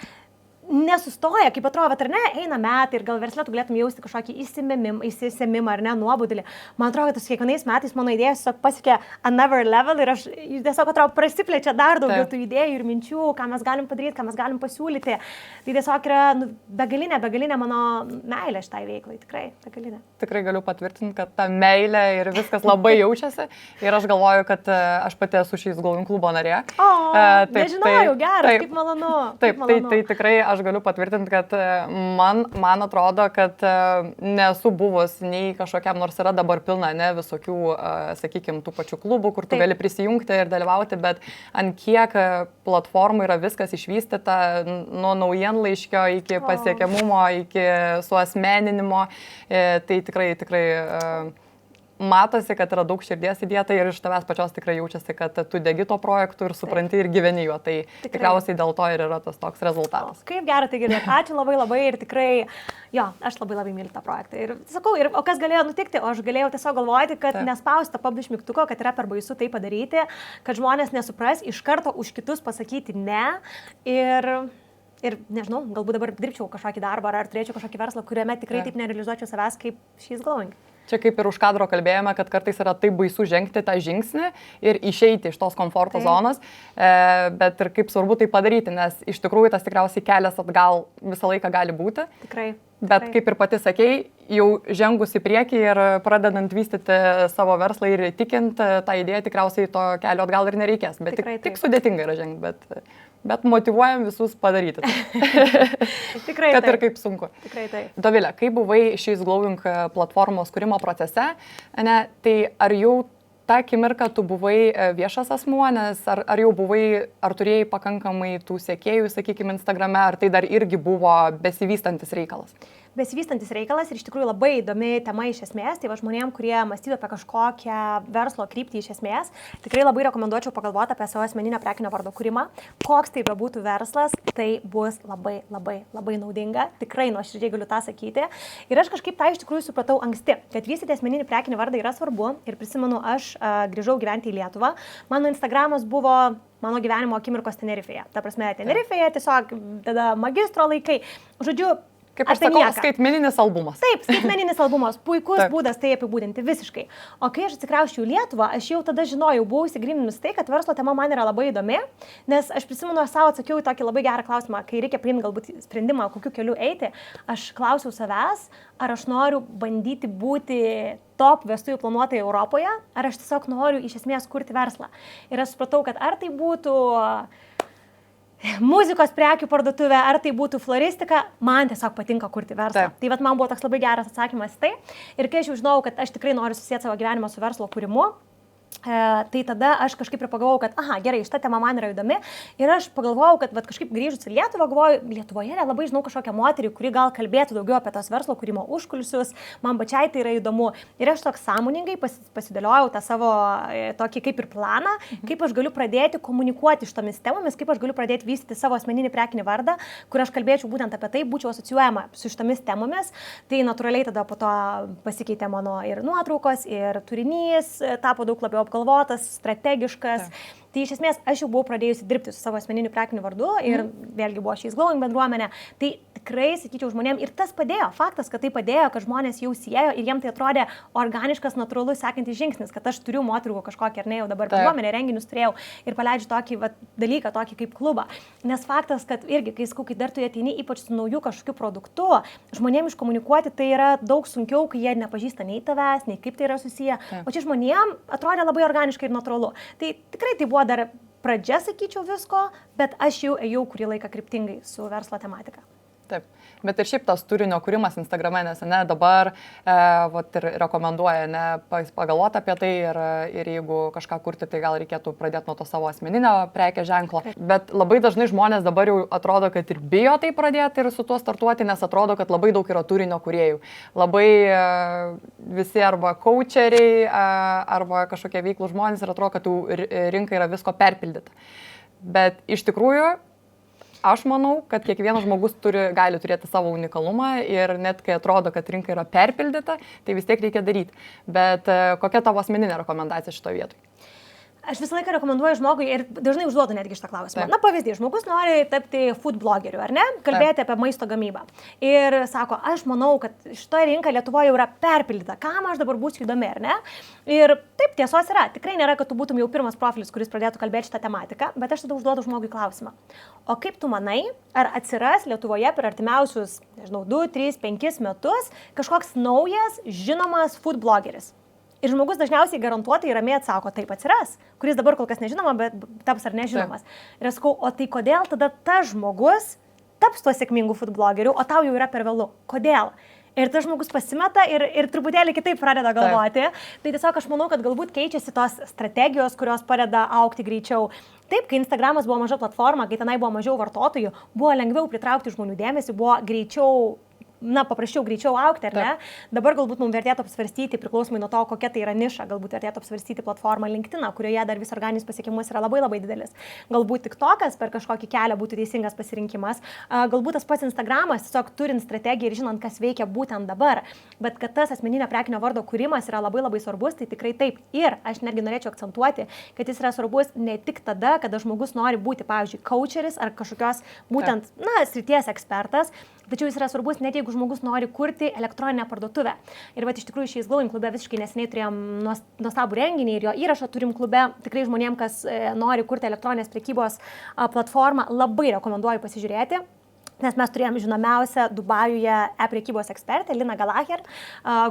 nesustoja, kaip atrodo, ar ne, eina metai ir gal versle tu galėtum jausti kažkokį įsisėmimą ar ne, nuobodulį. Man atrodo, kad kiekvienais metais mano idėjas tiesiog pasiekė another level ir aš tiesiog atrodo prasiplečia dar daugiau tų idėjų ir minčių, ką mes galim padaryti, ką mes galim pasiūlyti. Tai tiesiog yra begalinė mano meilė šitai veiklai, tikrai begalinė. Tikrai galiu patvirtinti, kad ta meilė ir viskas labai jaučiasi ir aš galvoju, kad aš pati esu She's Glowing klubo narė. Nežinojau, geras, kaip malonu. Taip, tai tikrai aš galiu patvirtinti, kad man atrodo, kad nesu buvus nei kažkokiam, nors yra dabar pilna, ne, visokių, sakykime, tų pačių klubų, kur tu gali prisijungti ir dalyvauti, bet ant kiek platformų yra viskas išvystyta, nuo naujienlaiškio iki pasiekiamumo, iki suasmeninimo, tai tikrai matosi, kad yra daug širdies įdėta ir iš tavęs pačios tikrai jaučiasi, kad tu degi to projektu ir supranti ir gyveni juo. Tai tikriausiai dėl to ir yra tas toks rezultatas. Kaip gerai tai girdėti. Ačiū labai ir tikrai, aš labai myliu tą projektą. Ir sakau, o kas galėjo nutikti? O aš galėjau tiesiog galvoti, kad nespausti tą publish mygtuko, kad yra per baisu tai padaryti, kad žmonės nesupras, iš karto už kitus pasakyti ne. Ir nežinau, galbūt dabar dirbčiau kažkokį darbą ar turėčiau kažkokį verslą, kuriame tikrai taip nerealizuočiau savęs kaip She's Glowing. Čia kaip ir už kadro kalbėjome, kad kartais yra taip baisu žengti tą žingsnį ir išeiti iš tos komforto zonos, bet ir kaip svarbu tai padaryti, nes iš tikrųjų tas tikriausiai kelias atgal visą laiką gali būti. Tikrai. Bet kaip ir pati sakei, jau žengus į priekį ir pradedant vystyti savo verslą ir tikint tą idėją, tikriausiai to kelio atgal ir nereikės. Bet tik sudėtinga yra žengti, bet motyvuojam visus padaryti. Tikrai kad ir kaip sunku. Tikrai taip. Dovilė, kai buvai She's Glowing platformos kūrimo procese, tai ar jau tą akimirką tu buvai viešas asmuo, nes ar jau buvai, ar turėjai pakankamai tų sekėjų, sakykime, Instagrame, ar tai dar irgi buvo besivystantis reikalas? Besivystantis reikalas ir iš tikrųjų labai įdomi tema iš esmės, tai va žmonėm, kurie mąstytų apie kažkokią verslo kryptį iš esmės, tikrai labai rekomenduočiau pagalvoti apie savo asmeninio prekinio vardo kūrimą. Koks tai bebūtų verslas, tai bus labai naudinga, tikrai nuoširdžiai galiu tą sakyti. Ir aš kažkaip tą iš tikrųjų supratau anksti, kad vystyti asmeninį prekinį vardą yra svarbu ir prisimenu, aš grįžau gyventi į Lietuvą, mano Instagramas buvo mano gyvenimo akimirkos Tenerifėje. Ta prasme, Tenerifėje tiesiog tada magistro laikai. Žodžiu, kaip aš sakau, skaitmeninis albumas. Taip, skaitmeninis albumas, puikus būdas tai apibūdinti visiškai. O kai aš atsikrausčiau į Lietuvą, aš jau tada žinojau, buvau įsigryninus tai, kad verslo tema man yra labai įdomi, nes aš prisimenu, aš savo atsakiau į tokį labai gerą klausimą, kai reikia priimti galbūt sprendimą, kokiu keliu eiti, aš klausiau savęs, ar aš noriu bandyti būti top vestuvių planuotojai Europoje, ar aš tiesiog noriu iš esmės kurti verslą. Ir aš supratau, kad ar tai būtų muzikos prekių parduotuvė, ar tai būtų floristika, man tiesiog patinka kurti verslą. Taip. Tai vat man buvo toks labai geras atsakymas tai. Ir kai aš jau žinau, kad aš tikrai noriu susijęti savo gyvenimą su verslo kūrimu, tai tada aš kažkaip ir pagalvojau, kad gerai, šita tema man yra įdomi. Ir aš pagalvojau, kad kažkaip grįžus į Lietuvą, galvoju, Lietuvoje labai žinau kažkokią moterį, kuri gal kalbėtų daugiau apie tos verslo kūrimo užkulisius, man pačiai tai yra įdomu. Ir aš toks sąmoningai pasidėliojau tą savo tokį kaip ir planą, kaip aš galiu pradėti komunikuoti šitomis temomis, kaip aš galiu pradėti vystyti savo asmeninį prekinį vardą, kur aš kalbėčiau būtent apie tai, būčiau asocijuojama su šitomis temomis. Tai natūraliai tada po to pasikeitė mano ir nuotraukos, ir turinys, tapo daug labiau apgalvotas, strategiškas. Tai iš esmės aš jau buvau pradėjusi dirbti su savo asmeniniu prekiniu vardu ir vėlgi buvo She's Glowing bendruomenė. Tai tikrai, sakyčiau, žmonėm ir tas padėjo. Faktas, kad tai padėjo, kad žmonės jau siejo ir jiem tai atrodė organiškas, natūralus sekantis žingsnis, kad aš turiu moterų kažkokį ar ne, jau dabar bendruomenę renginius turėjau ir paleidžiu tokį dalyką, tokį kaip klubą. Nes faktas, kad irgi, kai dar tu ateini ypač su naujų kažkokiu produktu, žmonėm iškomunikuoti tai yra daug sunkiau, kai jie nepažįsta nei tavęs, nei kaip tai yra susiję. O čia žmonėm atrodė labai organiškai ir natūralu. Tai tikrai tai buvo dar pradžia, sakyčiau, visko, bet aš jau ėjau kurį laiką kryptingai su verslo tematika. Taip, bet ir šiaip tas turinio kūrimas Instagrame, nes dabar ir rekomenduoja pagalvoti apie tai ir jeigu kažką kurti, tai gal reikėtų pradėti nuo to savo asmeninio prekės ženklo. Bet labai dažnai žmonės dabar jau atrodo, kad ir bijo tai pradėti ir su tuo startuoti, nes atrodo, kad labai daug yra turinio kūrėjų. Labai visi arba coacheriai, arba kažkokie veiklų žmonės ir atrodo, kad rinka yra visko perpildyta. Bet iš tikrųjų, aš manau, kad kiekvienas žmogus gali turėti savo unikalumą ir net kai atrodo, kad rinka yra perpildyta, tai vis tiek reikia daryti. Bet kokia tavo asmeninė rekomendacija šitoje vietoje? Aš visą laiką rekomenduoju žmogui ir dažnai užduodu netgi šitą klausimą. Na, pavyzdys, žmogus nori tapti food blogeriu, ar ne? Kalbėti apie maisto gamybą. Ir sako, aš manau, kad šitoje rinka Lietuvoje jau yra perpildyta. Kam aš dabar būsiu įdomi, ar ne? Ir taip, tiesos yra. Tikrai nėra, kad tu būtum jau pirmas profilis, kuris pradėtų kalbėti šitą tematiką, bet aš tada užduodu žmogui klausimą. O kaip tu manai, ar atsiras Lietuvoje per artimiausius, 2, 3, 5 metus kažkoks naujas, žinomas food blogeris? Ir žmogus dažniausiai garantuotai ramiai atsako, taip atsiras, kuris dabar kol kas nežinoma, bet taps ar nežinomas. Ir aš sakau, o tai kodėl tada tas žmogus taps tuo sėkmingu food blogeriu, o tau jau yra per vėlu? Kodėl? Ir tas žmogus pasimeta ir truputėlį kitaip pradeda galvoti. Tai tiesiog aš manau, kad galbūt keičiasi tos strategijos, kurios padeda augti greičiau. Taip, kai Instagramas buvo maža platforma, kai tenai buvo mažiau vartotojų, buvo lengviau pritraukti žmonių dėmesį, buvo greičiau paprasčiau greičiau augti, ar ne? Dabar galbūt mums vertėtų apsvarstyti, priklausomai nuo to, kokia tai yra niša, galbūt vertėtų apsvarstyti platformą LinkedIn, kurioje dar vis organinis pasiekimas yra labai didelis. Galbūt TikTokas per kažkokį kelią būtų teisingas pasirinkimas, galbūt tas pats Instagramas, tiesiog turint strategiją ir žinant, kas veikia būtent dabar. Bet kad tas asmeninio prekinio vardo kūrimas yra labai svarbus, tai tikrai taip. Ir aš netgi norėčiau akcentuoti, kad jis yra svarbus ne tik tada, kada žmogus nori būti, pavyzdžiui, coacheris ar kažkokios būtent, srities ekspertas, tačiau jis yra svarbus net jeigu žmogus nori kurti elektroninę parduotuvę. Ir iš tikrųjų She's Glowing klube visiškai neseniai turėjom nuostabų renginį ir jo įrašą turim klube. Tikrai žmonėm, kas nori kurti elektroninės prekybos platformą, labai rekomenduoju pasižiūrėti. Nes mes turėjom žinomiausią Dubajuje e-prekybos ekspertę, Lina Gallagher,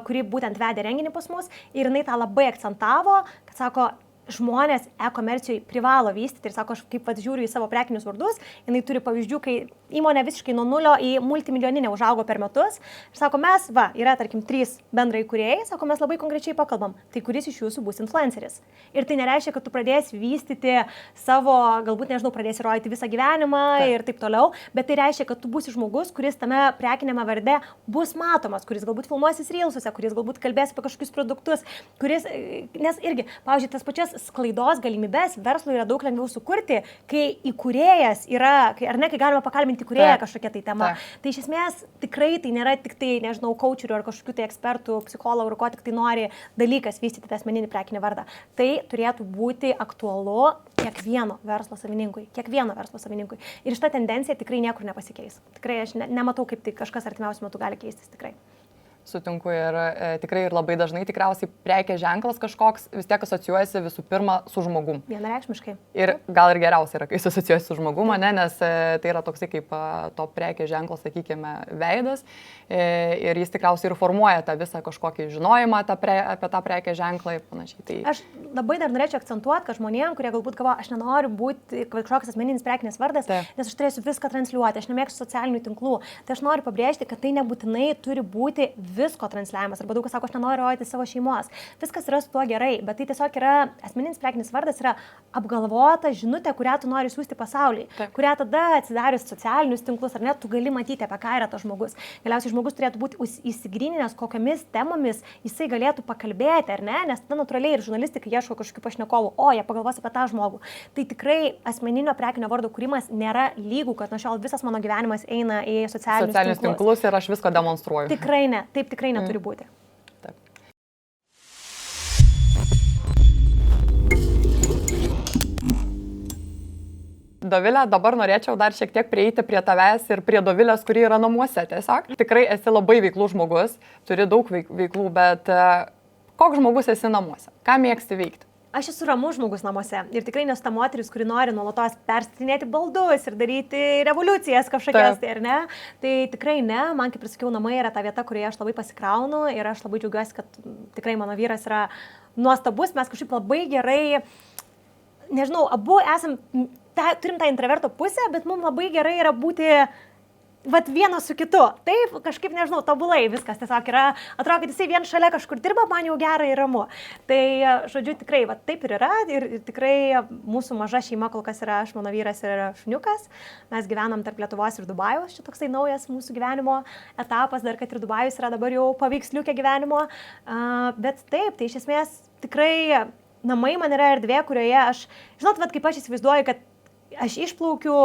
kuri būtent vedė renginį pas mus. Ir jinai tą labai akcentavo, kad sako, žmonės e-komercijoje privalo vystyti ir sako, aš kaip žiūriu į savo prekinius vardus, jinai turi pavyzdžių, kai įmonė visiškai nuo nulio į multimilijoninę užaugo per metus. Ir sako, mes, yra, tarkim, 3 bendrai kūrėjai, sako, mes labai konkrečiai pakalbam, tai kuris iš jūsų bus influenceris. Ir tai nereiškia, kad tu pradėsi vystyti savo, galbūt, nežinau, pradėsi rodyti visą gyvenimą ir taip toliau, bet tai reiškia, kad tu būsi žmogus, kuris tame prekinėme varde bus matomas, kuris galbūt filmuosis reelsuose, kuris galbūt kalbės apie kažkokius produktus, nes irgi, pavyzdžiui, tas pačias sklaidos galimybės verslui yra daug lengviau sukurti, kai įkūrėjas yra, kai galima pakalbinti įkūrėją kažkokią tai temą. Tai iš esmės tikrai tai nėra tik tai, nežinau, coacherių ar kažkokių tai ekspertų, psichologų, ko tik tai nori dalykas vystyti tą asmeninį prekinį vardą. Tai turėtų būti aktualu kiekvieno verslo savininkui. Ir šita tendencija tikrai niekur nepasikeis. Tikrai aš nematau, kaip tai kažkas artimiausiu metu gali keistis tikrai. Sutinku ir tikrai ir labai dažnai tikriausiai prekės ženklas kažkoks vis tiek asocijuojasi visų pirma su žmogum. Vienareikšmiškai. Ir gal ir geriausia yra, kai jis asocijuojasi su žmogum, nes tai yra toksai kaip to prekės ženklas, sakykime, veidas. Ir jis tikriausiai ir formuoja tą visą kažkokį žinojimą apie tą prekės ženklą ir panašiai. Tai... Aš labai dar norėčiau akcentuoti, kad žmonėm, kurie galbūt galvoja, aš nenoriu būti kažkoks asmeninis prekinis vardas, nes aš turėsiu viską transliuoti, aš nemėgstu socialinių tinklų. Tai aš noriu pabrėžti, kad tai nebūtinai turi būti visko transliavimas, arba daug kas sako, aš nenoriu rodyti savo šeimos. Viskas yra su tuo gerai, bet tai tiesiog yra, asmeninis prekinis vardas yra apgalvota žinutė, kurią tu nori siūsti pasauliui, kurią tada atsidarius socialinius tinklus, ar net tu gali matyti, apie ką yra tas žmogus. Galiausiai žmogus turėtų būti įsigryninęs, kokiamis temomis jisai galėtų pakalbėti, ar ne, nes tada natūraliai ir žurnalistikai ieško kažkokių pašnekovų, jie pagalvos apie tą žmogų. Tai tikrai asmeninio prekinio vardo kūrimas nėra lygų, kad nuo šiol visas mano gyvenimas eina į socialinius tinklus ir aš visko demonstruoju. Tikrai ne. Taip tikrai neturi būti. Taip. Dovilė, dabar norėčiau dar šiek tiek prieiti prie tavęs ir prie Dovilės, kuri yra namuose tiesiog. Tikrai esi labai veiklus žmogus, turi daug veiklų, bet koks žmogus esi namuose? Ką mėgsti veikti? Aš esu ramus žmogus namuose ir tikrai nesu ta moteris, kuri nori nuolatos perstatinėti baldus ir daryti revoliucijas kažkokias, tai ar ne? Tai tikrai ne, man kaip ir sakiau, namai yra ta vieta, kurioje aš labai pasikraunu ir aš labai džiaugiuosi, kad tikrai mano vyras yra nuostabus, mes kažkaip labai gerai, nežinau, abu turim tą introverto pusę, bet mums labai gerai yra būti vienas su kitu. Taip, kažkaip, nežinau, tobulai viskas tiesiog yra, atrodo, kad jisai vien šalia kažkur dirba, man jau gerai ir ramu. Tai, žodžiu, tikrai, taip ir yra ir tikrai mūsų maža šeima kol kas yra, aš, mano vyras ir šuniukas. Mes gyvenam tarp Lietuvos ir Dubajaus, čia toksai naujas mūsų gyvenimo etapas, dar kad ir Dubajus yra dabar jau paveiksliukė gyvenimo. Bet taip, tai iš esmės tikrai namai man yra erdvė, kurioje aš, žinot, kaip aš įsivaizduoju, kad aš išplaukiu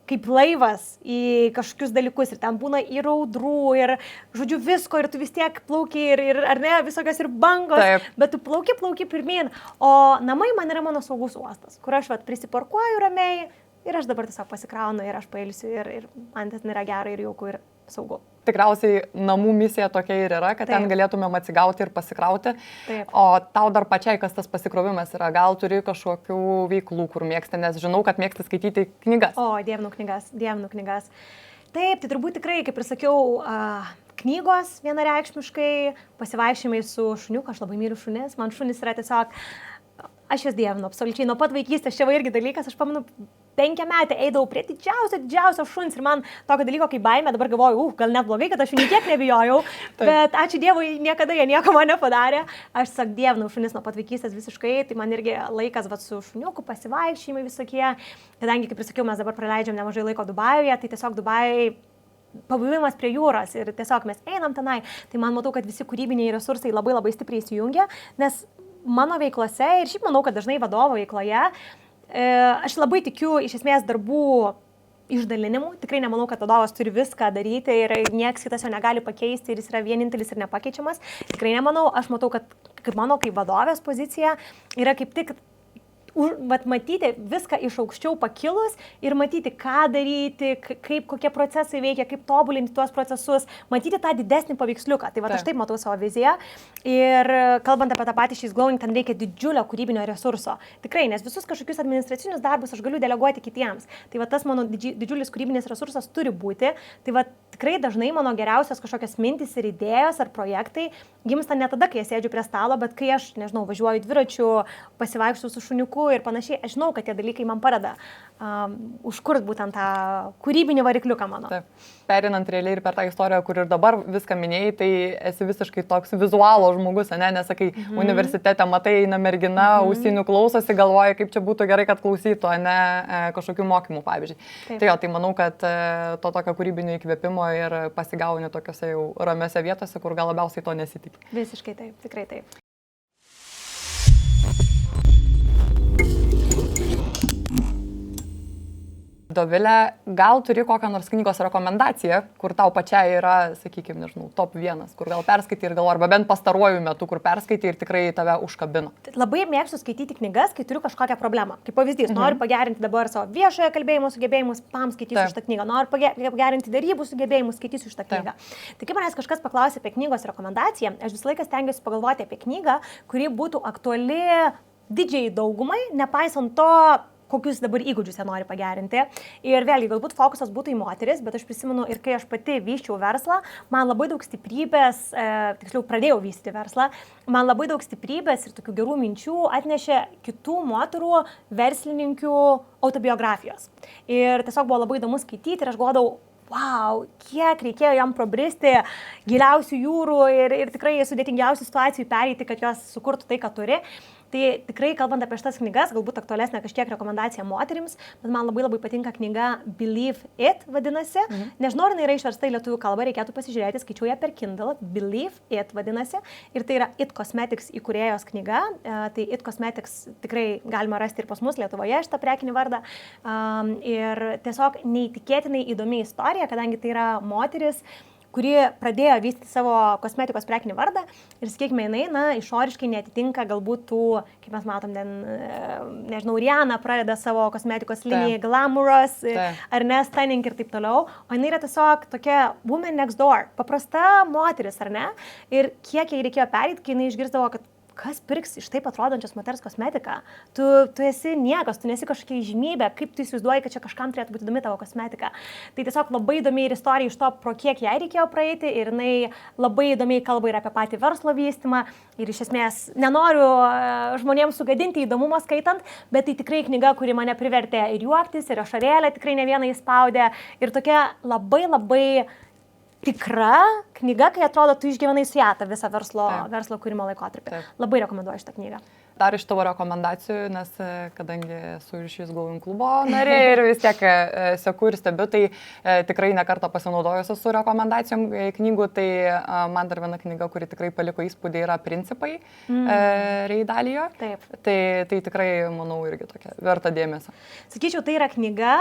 kaip laivas į kažkokius dalykus ir ten būna ir audrų, ir, žodžiu, visko, ir tu vis tiek plauki, ir ar ne, visokios ir bangos, bet tu plauki pirmin, o namai man yra mano saugus uostas, kur aš prisiparkuoju ramiai ir aš dabar tiesiog pasikraunu ir aš pailsiu ir man tas nėra gera ir jauku ir saugu. Tikriausiai namų misija tokia ir yra, kad ten galėtumėm atsigauti ir pasikrauti. Taip. O tau dar pačiai, kas tas pasikrovimas yra, gal turi kažkokių veiklų, kur mėgsti, nes žinau, kad mėgsti skaityti knygas. Dievinu knygas. Taip, tai turbūt tikrai, kaip ir sakiau, knygos vienareikšmiškai, pasivaikščiojimai su šuniuku, aš labai myliu šunis, man šunis yra tiesiog, aš jas dievinu, absoliučiai, nuo pat vaikystės, čia irgi dalykas, aš pamenu, 5 metų eidavau prie didžiausio šuns ir man tokio dalyko kaip baimė, dabar galvoju, gal net blogai, kad aš jų niekiek nebijojau, bet ačiū Dievui, niekada jie nieko man nepadarė. Aš tiesiog dievinu šunis nuo pat vaikystės visiškai, tai man irgi laikas su šuniuku, pasivaikščiojimai visokie, kadangi, kaip ir sakiau, mes dabar praleidžiam nemažai laiko Dubajuje, tai tiesiog Dubajai pabuvimas prie jūros ir tiesiog mes einam tenai, tai man matau, kad visi kūrybiniai resursai labai labai stipriai įsijungia, nes mano veiklose ir šiaip manau, kad dažnai vadovo veikloje aš labai tikiu iš esmės darbų išdalinimu. Tikrai nemanau, kad vadovas turi viską daryti ir nieks kitas jo negali pakeisti ir jis yra vienintelis ir nepakeičiamas. Tikrai nemanau. Aš matau, kad kaip vadovės pozicija yra kaip tik matyti viską iš aukščiau pakilus ir matyti, ką daryti, kokie procesai veikia, kaip tobulinti tuos procesus, matyti tą didesnį paveiksliuką. Tai aš taip matau savo viziją. Ir kalbant apie tą patį She's Glowing, ten reikia didžiulio kūrybinio resurso. Tikrai, nes visus kažkokius administracinius darbus aš galiu deleguoti kitiems. Tai va tas mano didžiulis kūrybinis resursas turi būti. Tai va tikrai dažnai mano geriausios kažkokios mintis ir idėjos ar projektai gimsta ne tada, kai aš sėdžiu prie stalo, bet kai aš, nežinau, važiuoju dviračiu, pasivaikščiu su šuniuku ir panašiai. Aš žinau, kad tie dalykai man padeda užkurt būtent tą kūrybinį varikliuką mano. Taip. Perinant realiai ir per tą istoriją, kur ir dabar viską minėjai, tai esi visiškai toks vizualo žmogus, nesakai, universitete matai, eina mergina, ausinių klausosi, galvoja, kaip čia būtų gerai, kad klausytų, ne kažkokių mokymų, pavyzdžiui. Tai jo, tai manau, kad to tokio kūrybinio įkvėpimo ir pasigauni tokiose jau ramiose vietose, kur gal labiausiai to nesitik. Visiškai taip, tikrai taip. Dovilė, gal turi kokią nors knygos rekomendaciją, kur tau pačiai yra, sakykime, nežinau, top 1, kur gal perskaitai ir gal arba bent pastaruoju metu, kur perskaitai ir tikrai tave užkabino? Labai mėgstu skaityti knygas, kai turiu kažkokią problemą. Kaip pavyzdys, noriu pagerinti dabar savo viešojo kalbėjimo sugebėjimus, skaitysiu šitą knygą. Noriu pagerinti darybų sugebėjimus, skaitysiu šitą knygą. Tai kai manęs kažkas paklausė apie knygos rekomendaciją, aš visą laiką stengiuosi pagalvoti apie knygą, kuri būtų aktuali didžiai daugumai, nepaisant to, kokius dabar įgūdžius jie nori pagerinti. Ir vėlgi, galbūt fokusas būtų į moteris, bet aš prisimenu ir kai aš pati vyščiau verslą, man labai daug stiprybės, tiksliau pradėjau vystyti verslą, man labai daug stiprybės ir tokių gerų minčių atnešė kitų moterų verslininkių autobiografijos. Ir tiesiog buvo labai įdomu skaityti ir aš galvodavau, wow, kiek reikėjo jam prabristi giliausių jūrų ir tikrai sudėtingiausių situacijų pereiti, kad jos sukurtų tai, ką turi. Tai tikrai, kalbant apie šitas knygas, galbūt aktualesnė kažkiek rekomendacija moterims, bet man labai patinka knyga Believe It vadinasi. Nežinau, ar jinai yra išversta į lietuvių kalbą, reikėtų pasižiūrėti, skaičiau ją per Kindle. Believe It vadinasi. Ir tai yra It Cosmetics įkūrėjos knyga. Tai It Cosmetics tikrai galima rasti ir pas mus Lietuvoje šitą prekinį vardą. Ir tiesiog neįtikėtinai įdomi istorija, kadangi tai yra moteris, kuri pradėjo vystyti savo kosmetikos prekinį vardą ir, sakykime, jinai, išoriškai neatitinka galbūt tų, kaip mes matom, nežinau, Rihanna pradeda savo kosmetikos liniją Glamorous, ar ne, Stunning ir taip toliau, o jinai yra tiesiog tokia woman next door, paprasta moteris, ar ne, ir kiek jai reikėjo pereiti, kai jinai išgirsdavo, kad kas pirks iš taip atrodančios moters kosmetiką? Tu esi niekas, tu nesi kažkokia įžymybė, kaip tu įsivaizduoji, kad čia kažkam turėtų būti įdomi tavo kosmetika. Tai tiesiog labai įdomi ir istorija iš to, pro kiek jai reikėjo praeiti ir jinai labai įdomiai kalba ir apie patį verslo vystymą ir iš esmės nenoriu žmonėms sugadinti įdomumo skaitant, bet tai tikrai knyga, kuri mane privertė ir juoktis, ir ašarėlę tikrai ne vieną įspaudė ir tokia labai tikra knyga, kai atrodo, tu išgyvenai su ją tą visą verslo kūrimo laikotarpį. Labai rekomenduoju šitą knygą. Dar iš tavo rekomendacijų, nes kadangi esu ir She's Glowing klubo narė ir vis tiek seku ir stebiu, tai tikrai nekartą pasinaudojusi su rekomendacijom knygų, tai man dar viena knyga, kuri tikrai paliko įspūdį, yra Principai Ray Dalio. Taip. Tai tikrai, manau, irgi tokia verta dėmesio. Sakyčiau, tai yra knyga,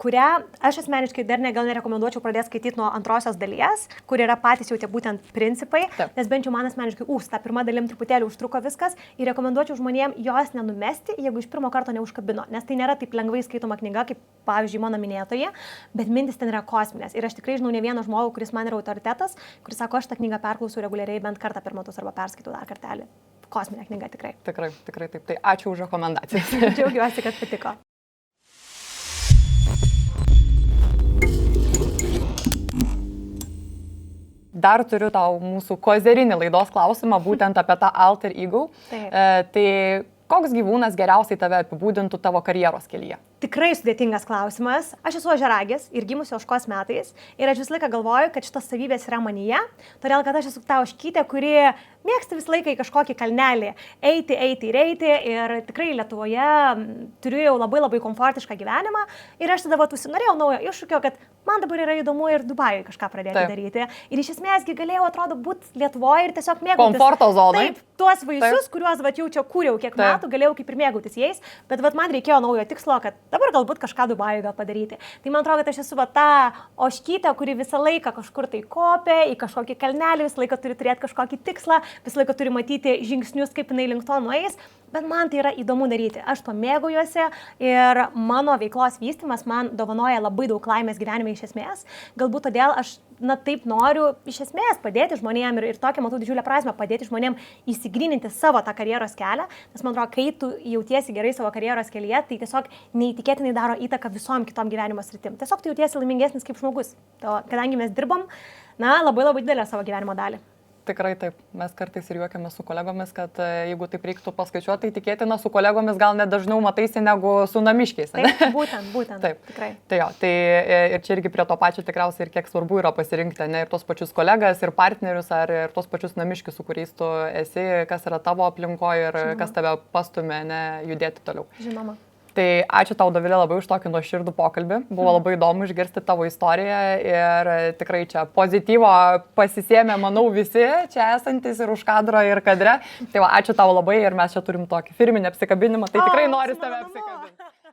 kurią aš asmeniškai dar gal nerekomenduočiau pradėti skaityti nuo antrosios dalies, kur yra patys jau tie būtent principai, nes bent jau man asmeniškai, ta pirma dalim truputėlį užtruko viskas ir rekomenduočiau žmonėms jos nenumesti, jeigu iš pirmo karto neužkabino, nes tai nėra taip lengvai skaitoma knyga, kaip pavyzdžiui mano minėtoje, bet mintis ten yra kosminės. Ir aš tikrai žinau ne vieną žmogų, kuris man yra autoritetas, kuris sako, aš tą knygą perklausau reguliariai bent kartą per metus arba perskaitau dar kartelį. Kosminė knyga tikrai. Tikrai taip. Tai ačiū už rekomendacijas. Džiaugiuosi, kad patiko. Dar turiu tau mūsų kozerinį laidos klausimą, būtent apie tą alter ego. Tai koks gyvūnas geriausiai tave apibūdintų tavo karjeros kelyje? Tikrai sudėtingas klausimas. Aš esu ožiaragis ir gimusi ožkos metais ir aš visą laiką galvoju, kad šitos savybės yra manyje, todėl kad aš esu ta ožkytė, kuri mėgsta visą laiką į kažkokį kalnelį eiti ir tikrai Lietuvoje turėjau labai komfortišką gyvenimą ir aš tada norėjau naujo iššūkio, kad man dabar yra įdomu ir Dubajuje kažką pradėti daryti. Ir iš esmės galėjau, atrodo, būti Lietuvoje ir tiesiog mėgautis. Komforto zonai. Taip, tuos vaisius, kuriuos jau čia kūriau kiek metų, galėjau kaip ir mėgautis jais, bet man reikėjo naujo tikslo, kad dabar galbūt kažką Dubajuje padaryti. Tai man atrodo, kad aš esu ta ožkytė, kuri visą laiką kažkur tai kopia, į kažkokį kalnelį, visą laiką turi turėti kažkokį tikslą, visą laiką turi matyti žingsnius, kaip jinai link to nueis, bet man tai yra įdomu daryti. Aš to mėgaujuosi ir mano veiklos vystymas man dovanoja labai daug laimės gyvenime iš esmės. Galbūt todėl aš taip noriu iš esmės padėti žmonėm ir tokią matau didžiulę prasme padėti žmonėm įsigryninti savo tą karjeros kelią, nes man atrodo, kai tu jautiesi gerai savo karjeros kelyje, tai tiesiog neįtikėtinai daro įtaką visom kitom gyvenimo sritim. Tiesiog tu jautiesi laimingesnis kaip žmogus. Kadangi mes dirbam, labai didelę savo gyvenimo dalį. Tikrai taip. Mes kartais ir juokiamės su kolegomis, kad jeigu taip reiktų paskaičiuoti, tai tikėtina su kolegomis gal net dažniau mataisi negu su namiškiais. Taip, būtent. Taip. Tikrai. Tai ir čia irgi prie to pačio tikriausiai ir kiek svarbu yra pasirinkti, ne, ir tos pačius kolegas, ir partnerius, ar ir tos pačius namiškius, su kuriais tu esi, kas yra tavo aplinkoje ir kas tave pastumė, ne, judėti toliau. Žinoma. Tai ačiū tau, Dovilė, labai už tokį nuoširdų pokalbį. Buvo labai įdomu išgirsti tavo istoriją ir tikrai čia pozityvo pasisėmė, manau, visi čia esantis ir už kadro, ir kadre. Tai va, ačiū tau labai ir mes čia turim tokį firminį apsikabinimą, tai tikrai noriu tave apsikabinti.